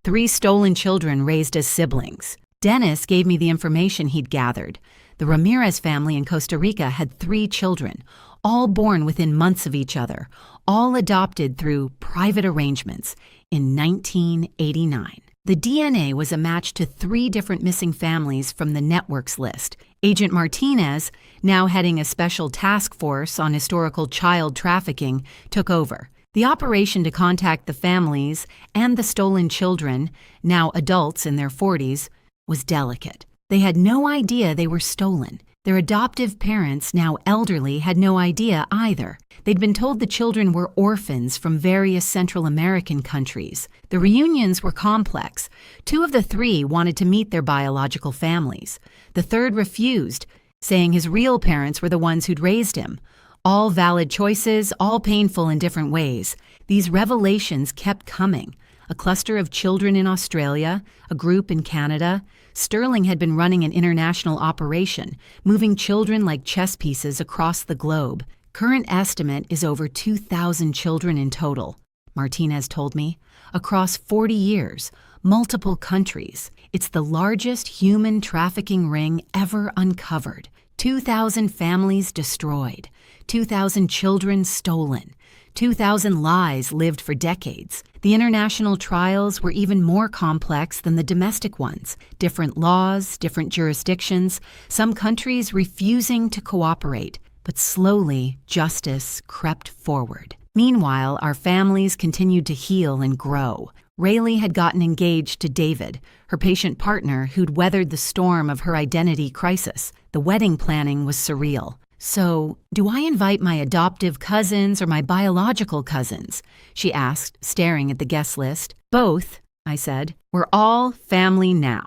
3 stolen children raised as siblings." Dennis gave me the information he'd gathered. The Ramirez family in Costa Rica had 3 children, all born within months of each other, all adopted through private arrangements in 1989. The DNA was a match to 3 different missing families from the network's list. Agent Martinez, now heading a special task force on historical child trafficking, took over. The operation to contact the families and the stolen children, now adults in their 40s, was delicate. They had no idea they were stolen. Their adoptive parents, now elderly, had no idea either. They'd been told the children were orphans from various Central American countries. The reunions were complex. 2 of the 3 wanted to meet their biological families. The 3rd refused, saying his real parents were the ones who'd raised him. All valid choices, all painful in different ways. These revelations kept coming. A cluster of children in Australia, a group in Canada. Sterling had been running an international operation, moving children like chess pieces across the globe. Current estimate is over 2,000 children in total, Martinez told me, across 40 years, multiple countries. It's the largest human trafficking ring ever uncovered. 2,000 families destroyed, 2,000 children stolen, 2,000 lies lived for decades. The international trials were even more complex than the domestic ones. Different laws, different jurisdictions, some countries refusing to cooperate. But slowly, justice crept forward. Meanwhile, our families continued to heal and grow. Rayleigh had gotten engaged to David, her patient partner who'd weathered the storm of her identity crisis. The wedding planning was surreal. "So, do I invite my adoptive cousins or my biological cousins?" she asked, staring at the guest list. "Both," I said. "We're all family now,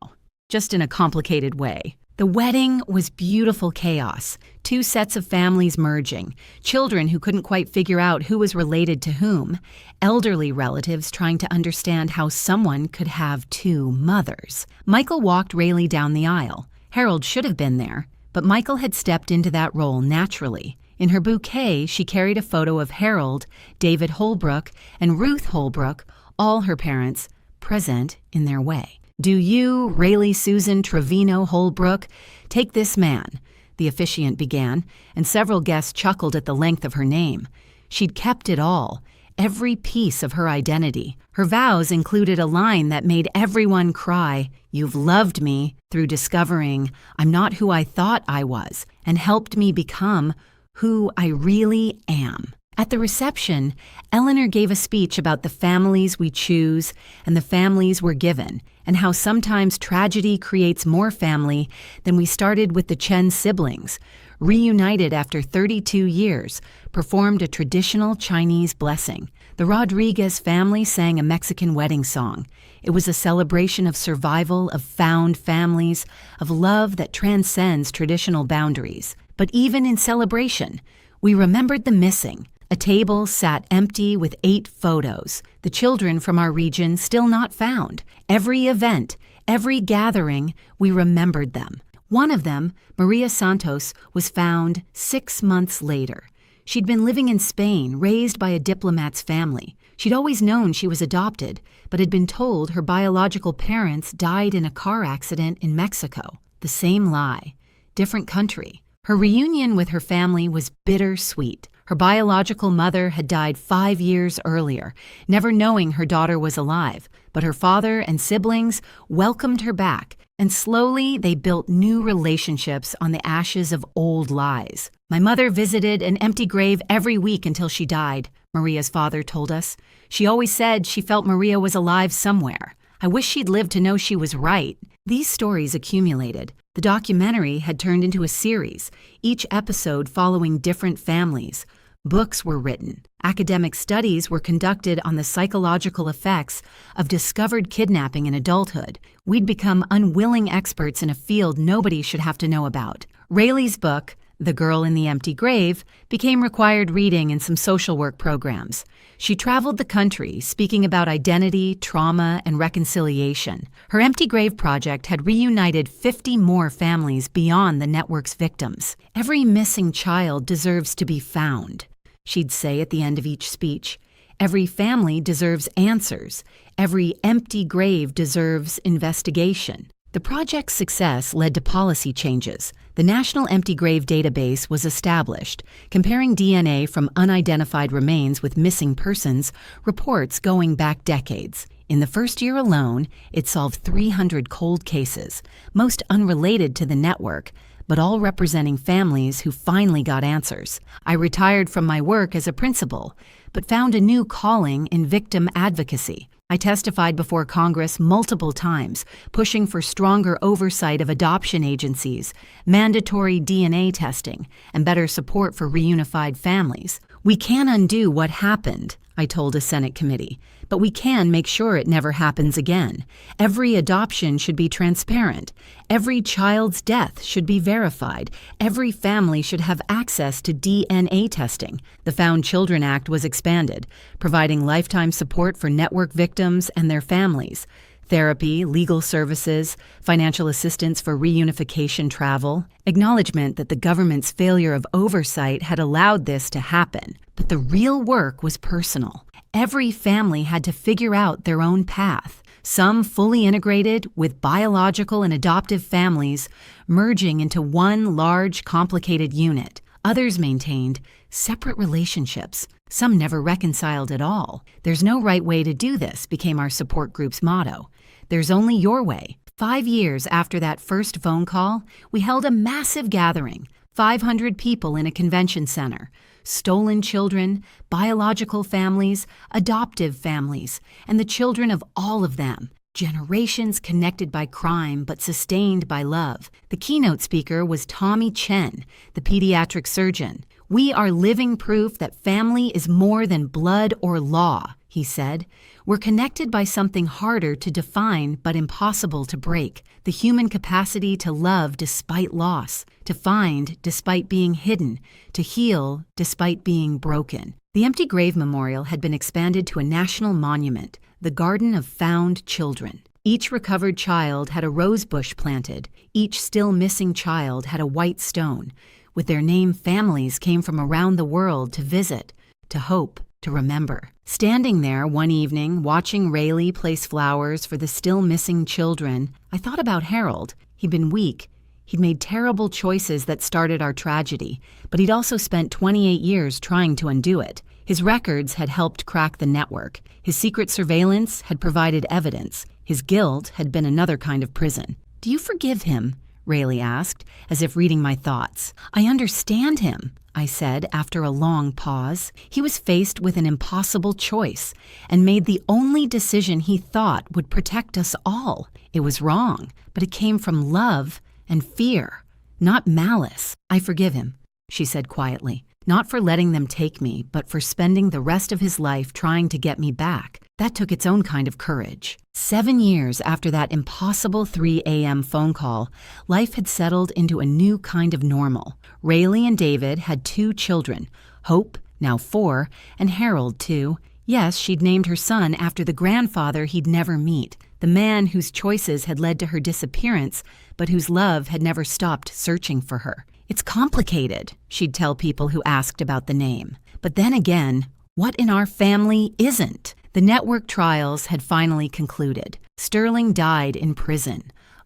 just in a complicated way." The wedding was beautiful chaos. Two sets of families merging, children who couldn't quite figure out who was related to whom, elderly relatives trying to understand how someone could have two mothers. Michael walked Rayleigh down the aisle. Harold should have been there, but Michael had stepped into that role naturally. In her bouquet, she carried a photo of Harold, David Holbrook, and Ruth Holbrook, all her parents, present in their way. "Do you, Rayleigh Susan Trevino Holbrook, take this man," the officiant began, and several guests chuckled at the length of her name. She'd kept it all, every piece of her identity. Her vows included a line that made everyone cry, "You've loved me," through discovering I'm not who I thought I was, and helped me become who I really am. At the reception, Eleanor gave a speech about the families we choose and the families we're given, and how sometimes tragedy creates more family than we started with the Chen siblings, reunited after 32 years, performed a traditional Chinese blessing. The Rodriguez family sang a Mexican wedding song. It was a celebration of survival, of found families, of love that transcends traditional boundaries. But even in celebration, we remembered the missing. A table sat empty with 8 photos, the children from our region still not found. Every event, every gathering, we remembered them. One of them, Maria Santos, was found 6 months later. She'd been living in Spain, raised by a diplomat's family. She'd always known she was adopted, but had been told her biological parents died in a car accident in Mexico. The same lie, different country. Her reunion with her family was bittersweet. Her biological mother had died 5 years earlier, never knowing her daughter was alive, but her father and siblings welcomed her back, and slowly they built new relationships on the ashes of old lies. "My mother visited an empty grave every week until she died," Maria's father told us. "She always said she felt Maria was alive somewhere. I wish she'd lived to know she was right." These stories accumulated. The documentary had turned into a series, each episode following different families. Books were written. Academic studies were conducted on the psychological effects of discovered kidnapping in adulthood. We'd become unwilling experts in a field nobody should have to know about. Rayleigh's book, The Girl in the Empty Grave, became required reading in some social work programs. She traveled the country, speaking about identity, trauma, and reconciliation. Her Empty Grave project had reunited 50 more families beyond the network's victims. "Every missing child deserves to be found," she'd say at the end of each speech. "Every family deserves answers. Every empty grave deserves investigation." The project's success led to policy changes. The National Empty Grave Database was established, comparing DNA from unidentified remains with missing persons, reports going back decades. In the first year alone, it solved 300 cold cases, most unrelated to the network, but all representing families who finally got answers. I retired from my work as a principal, but found a new calling in victim advocacy. I testified before Congress multiple times, pushing for stronger oversight of adoption agencies, mandatory DNA testing, and better support for reunified families. "We can't undo what happened," I told a Senate committee, "but we can make sure it never happens again. Every adoption should be transparent. Every child's death should be verified. Every family should have access to DNA testing." The Found Children Act was expanded, providing lifetime support for network victims and their families, therapy, legal services, financial assistance for reunification travel, acknowledgement that the government's failure of oversight had allowed this to happen. But the real work was personal. Every family had to figure out their own path, some fully integrated with biological and adoptive families merging into one large, complicated unit. Others maintained separate relationships. Some never reconciled at all. "There's no right way to do this," became our support group's motto. "There's only your way." 5 years after that first phone call, we held a massive gathering. 500 people in a convention center, stolen children, biological families, adoptive families, and the children of all of them. Generations connected by crime but sustained by love. The keynote speaker was Tommy Chen, the pediatric surgeon. "We are living proof that family is more than blood or law," he said. "We're connected by something harder to define but impossible to break. The human capacity to love despite loss, to find despite being hidden, to heal despite being broken." The empty grave memorial had been expanded to a national monument, the Garden of Found Children. Each recovered child had a rose bush planted. Each still missing child had a white stone. With their name, families came from around the world to visit, to hope, to remember. Standing there one evening, watching Rayleigh place flowers for the still missing children, I thought about Harold. He'd been weak. He'd made terrible choices that started our tragedy, but he'd also spent 28 years trying to undo it. His records had helped crack the network. His secret surveillance had provided evidence. His guilt had been another kind of prison. "Do you forgive him?" Rayleigh asked, as if reading my thoughts. "I understand him," I said after a long pause. "He was faced with an impossible choice and made the only decision he thought would protect us all. It was wrong, but it came from love and fear, not malice. I forgive him," she said quietly. "Not for letting them take me, but for spending the rest of his life trying to get me back. That took its own kind of courage." 7 years after that impossible 3 a.m. phone call, life had settled into a new kind of normal. Rayleigh and David had 2 children, Hope, now 4, and Harold, 2. Yes, she'd named her son after the grandfather he'd never meet, the man whose choices had led to her disappearance, but whose love had never stopped searching for her. "It's complicated," she'd tell people who asked about the name. But then again, what in our family isn't? The network trials had finally concluded. Sterling died in prison,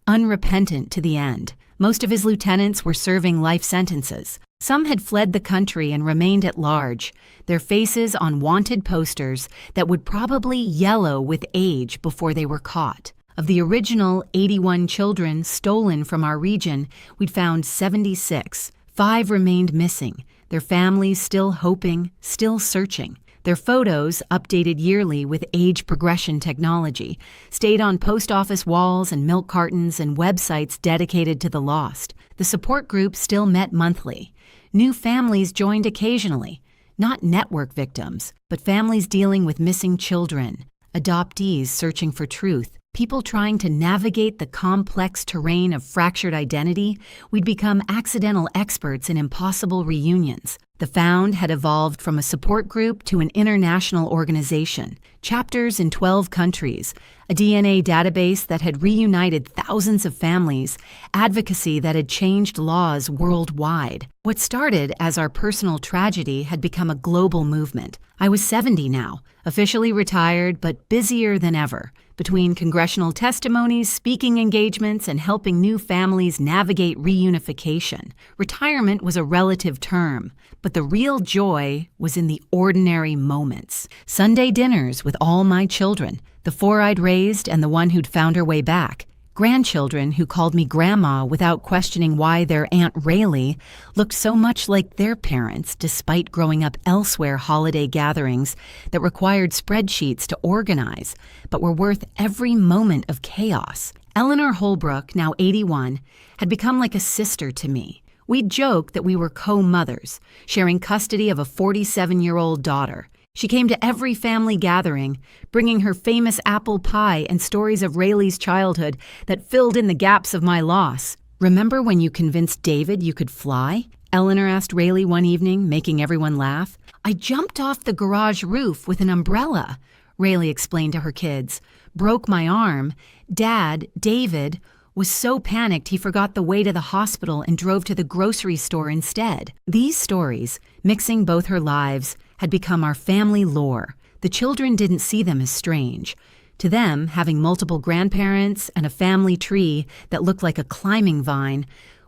unrepentant to the end. Most of his lieutenants were serving life sentences. Some had fled the country and remained at large, their faces on wanted posters that would probably yellow with age before they were caught. Of the original 81 children stolen from our region, we'd found 76. 5 remained missing, their families still hoping, still searching. Their photos, updated yearly with age progression technology, stayed on post office walls and milk cartons and websites dedicated to the lost. The support group still met monthly. New families joined occasionally, not network victims, but families dealing with missing children, adoptees searching for truth, people trying to navigate the complex terrain of fractured identity. We'd become accidental experts in impossible reunions. The Found had evolved from a support group to an international organization, chapters in 12 countries, a DNA database that had reunited thousands of families, advocacy that had changed laws worldwide. What started as our personal tragedy had become a global movement. I was 70 now, officially retired but busier than ever. Between congressional testimonies, speaking engagements, and helping new families navigate reunification, retirement was a relative term, but the real joy was in the ordinary moments. Sunday dinners with all my children, the 4 I'd raised and the one who'd found her way back. Grandchildren who called me grandma without questioning why their Aunt Rayleigh looked so much like their parents despite growing up elsewhere. Holiday gatherings that required spreadsheets to organize, but were worth every moment of chaos. Eleanor Holbrook, now 81, had become like a sister to me. We'd joke that we were co-mothers, sharing custody of a 47-year-old daughter. She came to every family gathering, bringing her famous apple pie and stories of Rayleigh's childhood that filled in the gaps of my loss. "Remember when you convinced David you could fly?" Eleanor asked Rayleigh one evening, making everyone laugh. "I jumped off the garage roof with an umbrella," Rayleigh explained to her kids. "Broke my arm. Dad, David, was so panicked he forgot the way to the hospital and drove to the grocery store instead." These stories, mixing both her lives, had become our family lore. The children didn't see them as strange. To them, having multiple grandparents and a family tree that looked like a climbing vine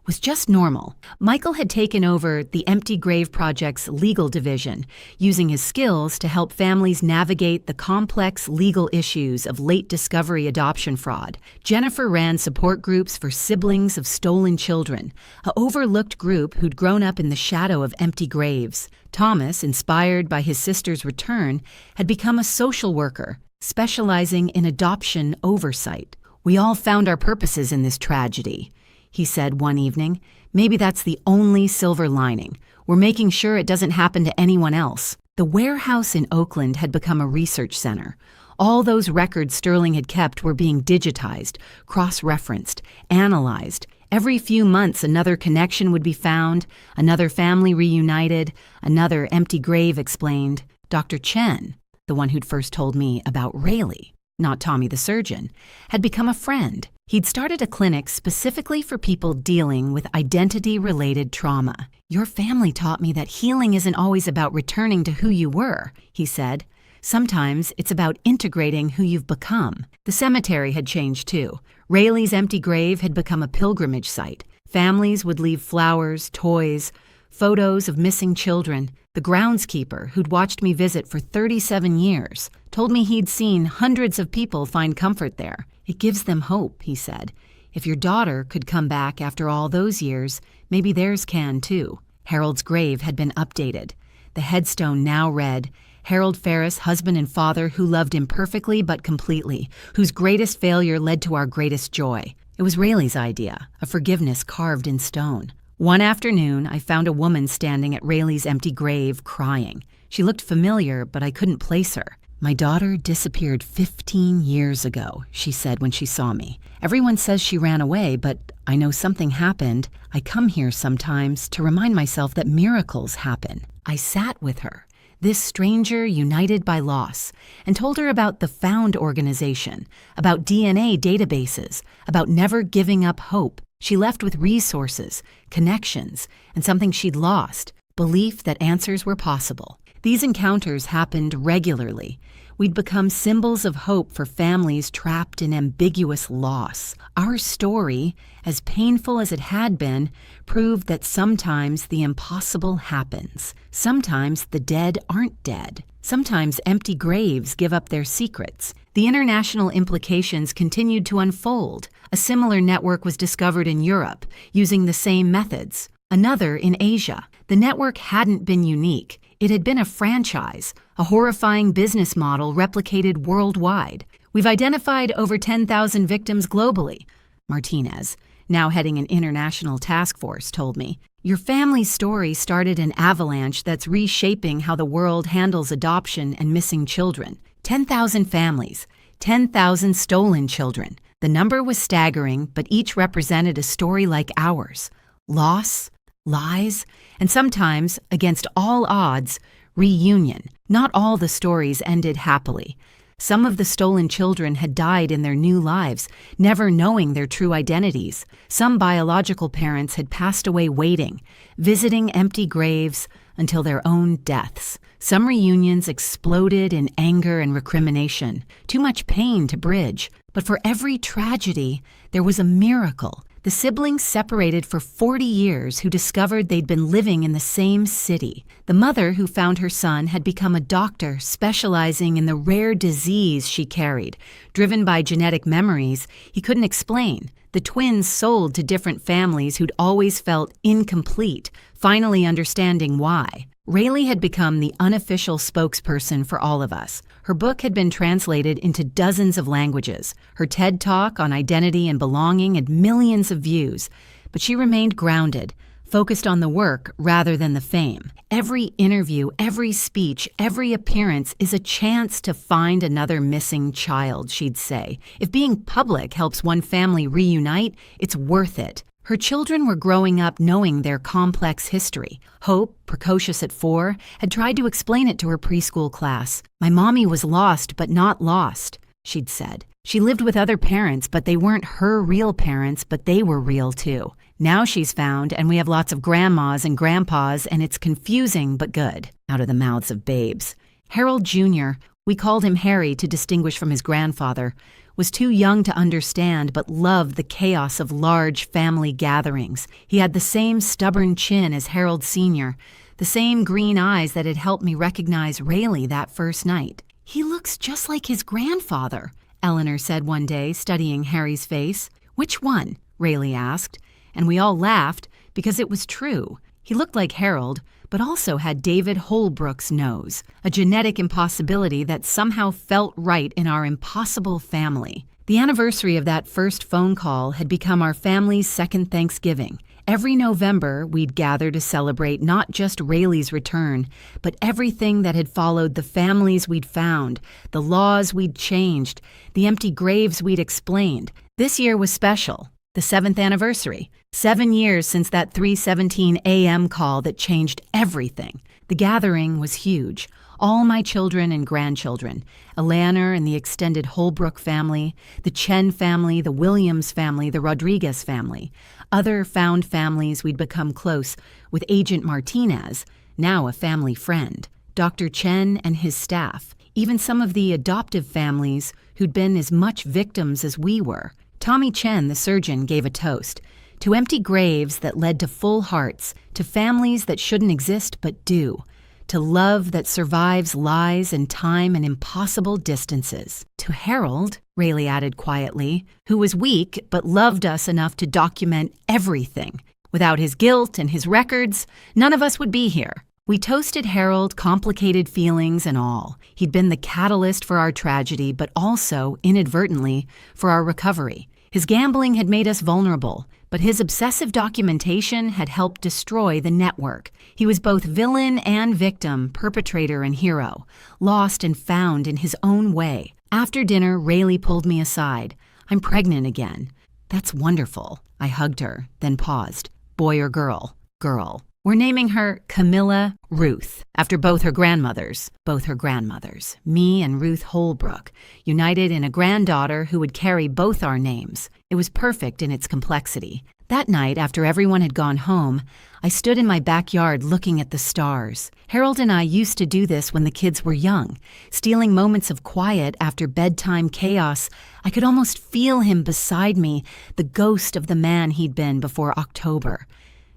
was just normal. Michael had taken over the Empty Grave Project's legal division, using his skills to help families navigate the complex legal issues of late discovery adoption fraud. Jennifer ran support groups for siblings of stolen children, an overlooked group who'd grown up in the shadow of empty graves. Thomas, inspired by his sister's return, had become a social worker, specializing in adoption oversight. "We all found our purposes in this tragedy," he said one evening. "Maybe that's the only silver lining. We're making sure it doesn't happen to anyone else." The warehouse in Oakland had become a research center. All those records Sterling had kept were being digitized, cross-referenced, analyzed. Every few months, another connection would be found, another family reunited, another empty grave explained. Dr. Chen, the one who'd first told me about Rayleigh, not Tommy the surgeon, had become a friend. He'd started a clinic specifically for people dealing with identity-related trauma. "Your family taught me that healing isn't always about returning to who you were," he said. "Sometimes it's about integrating who you've become." The cemetery had changed too. Rayleigh's empty grave had become a pilgrimage site. Families would leave flowers, toys, photos of missing children. The groundskeeper, who'd watched me visit for 37 years, told me he'd seen hundreds of people find comfort there. "It gives them hope," he said. "If your daughter could come back after all those years, maybe theirs can too." Harold's grave had been updated. The headstone now read, "Harold Ferris, husband and father who loved imperfectly but completely, whose greatest failure led to our greatest joy." It was Rayleigh's idea, a forgiveness carved in stone. One afternoon, I found a woman standing at Rayleigh's empty grave, crying. She looked familiar, but I couldn't place her. "My daughter disappeared 15 years ago," she said when she saw me. "Everyone says she ran away, but I know something happened. I come here sometimes to remind myself that miracles happen." I sat with her, this stranger united by loss, and told her about the Found organization, about DNA databases, about never giving up hope. She left with resources, connections, and something she'd lost, belief that answers were possible. These encounters happened regularly. We'd become symbols of hope for families trapped in ambiguous loss. Our story, as painful as it had been, proved that sometimes the impossible happens. Sometimes the dead aren't dead. Sometimes empty graves give up their secrets. The international implications continued to unfold. A similar network was discovered in Europe, using the same methods. Another in Asia. The network hadn't been unique. It had been a franchise, a horrifying business model replicated worldwide. "We've identified over 10,000 victims globally," Martinez, now heading an international task force, told me. "Your family's story started an avalanche that's reshaping how the world handles adoption and missing children. 10,000 families, 10,000 stolen children. The number was staggering, but each represented a story like ours. Loss, lies, and sometimes, against all odds, reunion. Not all the stories ended happily. Some of the stolen children had died in their new lives, never knowing their true identities. Some biological parents had passed away waiting, visiting empty graves until their own deaths. Some reunions exploded in anger and recrimination, too much pain to bridge. But for every tragedy, there was a miracle. The siblings separated for 40 years who discovered they'd been living in the same city. The mother who found her son had become a doctor specializing in the rare disease she carried, driven by genetic memories he couldn't explain. The twins sold to different families who'd always felt incomplete, finally understanding why. Rayleigh had become the unofficial spokesperson for all of us. Her book had been translated into dozens of languages. Her TED Talk on identity and belonging had millions of views. But she remained grounded, focused on the work rather than the fame. Every interview, every speech, every appearance is a chance to find another missing child, she'd say. If being public helps one family reunite, it's worth it. Her children were growing up knowing their complex history. Hope, precocious at 4, had tried to explain it to her preschool class. "My mommy was lost, but not lost," she'd said. She lived with other parents, but they weren't her real parents, but they were real too. Now she's found, and we have lots of grandmas and grandpas, and it's confusing but good, out of the mouths of babes. Harold Jr., we called him Harry to distinguish from his grandfather, was too young to understand but loved the chaos of large family gatherings. He had the same stubborn chin as Harold Sr., the same green eyes that had helped me recognize Rayleigh that first night. "He looks just like his grandfather," Eleanor said one day, studying Harry's face. "Which one?" Rayleigh asked, and we all laughed because it was true. He looked like Harold, but also had David Holbrook's nose, a genetic impossibility that somehow felt right in our impossible family. The anniversary of that first phone call had become our family's second Thanksgiving. Every November, we'd gather to celebrate not just Rayleigh's return, but everything that had followed, the families we'd found, the laws we'd changed, the empty graves we'd explained. This year was special, the 7th anniversary. 7 years since that 3:17 a.m. call that changed everything. The gathering was huge. All my children and grandchildren, Eleanor and the extended Holbrook family, the Chen family, the Williams family, the Rodriguez family, other found families we'd become close with Agent Martinez, now a family friend, Dr. Chen and his staff, even some of the adoptive families who'd been as much victims as we were. Tommy Chen, the surgeon, gave a toast to empty graves that led to full hearts, to families that shouldn't exist but do, to love that survives lies and time and impossible distances. To Harold, Rayleigh added quietly, who was weak but loved us enough to document everything. Without his guilt and his records, none of us would be here. We toasted Harold, complicated feelings and all. He'd been the catalyst for our tragedy, but also, inadvertently, for our recovery. His gambling had made us vulnerable, but his obsessive documentation had helped destroy the network. He was both villain and victim, perpetrator and hero, lost and found in his own way. After dinner, Rayleigh pulled me aside. "I'm pregnant again." "That's wonderful." I hugged her, then paused. "Boy or girl?" "Girl." "We're naming her Camilla Ruth, after both her grandmothers. Both her grandmothers, me and Ruth Holbrook, united in a granddaughter who would carry both our names. It was perfect in its complexity. That night, after everyone had gone home, I stood in my backyard looking at the stars. Harold and I used to do this when the kids were young, stealing moments of quiet after bedtime chaos. I could almost feel him beside me, the ghost of the man he'd been before October.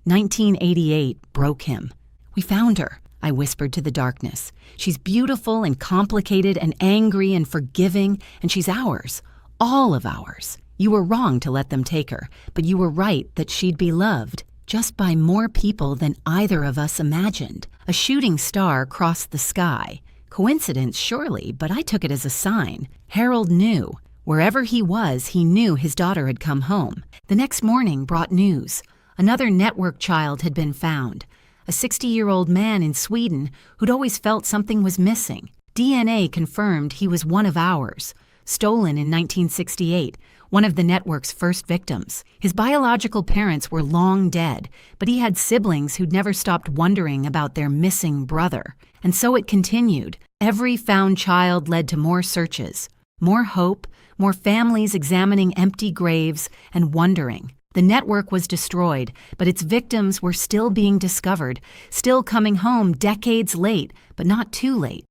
1988 broke him. "We found her," I whispered to the darkness. "She's beautiful and complicated and angry and forgiving, and she's ours, all of ours. You were wrong to let them take her, but you were right that she'd be loved, just by more people than either of us imagined." A shooting star crossed the sky. Coincidence, surely, but I took it as a sign. Harold knew. Wherever he was, he knew his daughter had come home. The next morning brought news. Another network child had been found. A 60-year-old man in Sweden who'd always felt something was missing. DNA confirmed he was one of ours. Stolen in 1968, one of the network's first victims. His biological parents were long dead, but he had siblings who'd never stopped wondering about their missing brother. And so it continued. Every found child led to more searches, more hope, more families examining empty graves and wondering. The network was destroyed, but its victims were still being discovered, still coming home decades late, but not too late.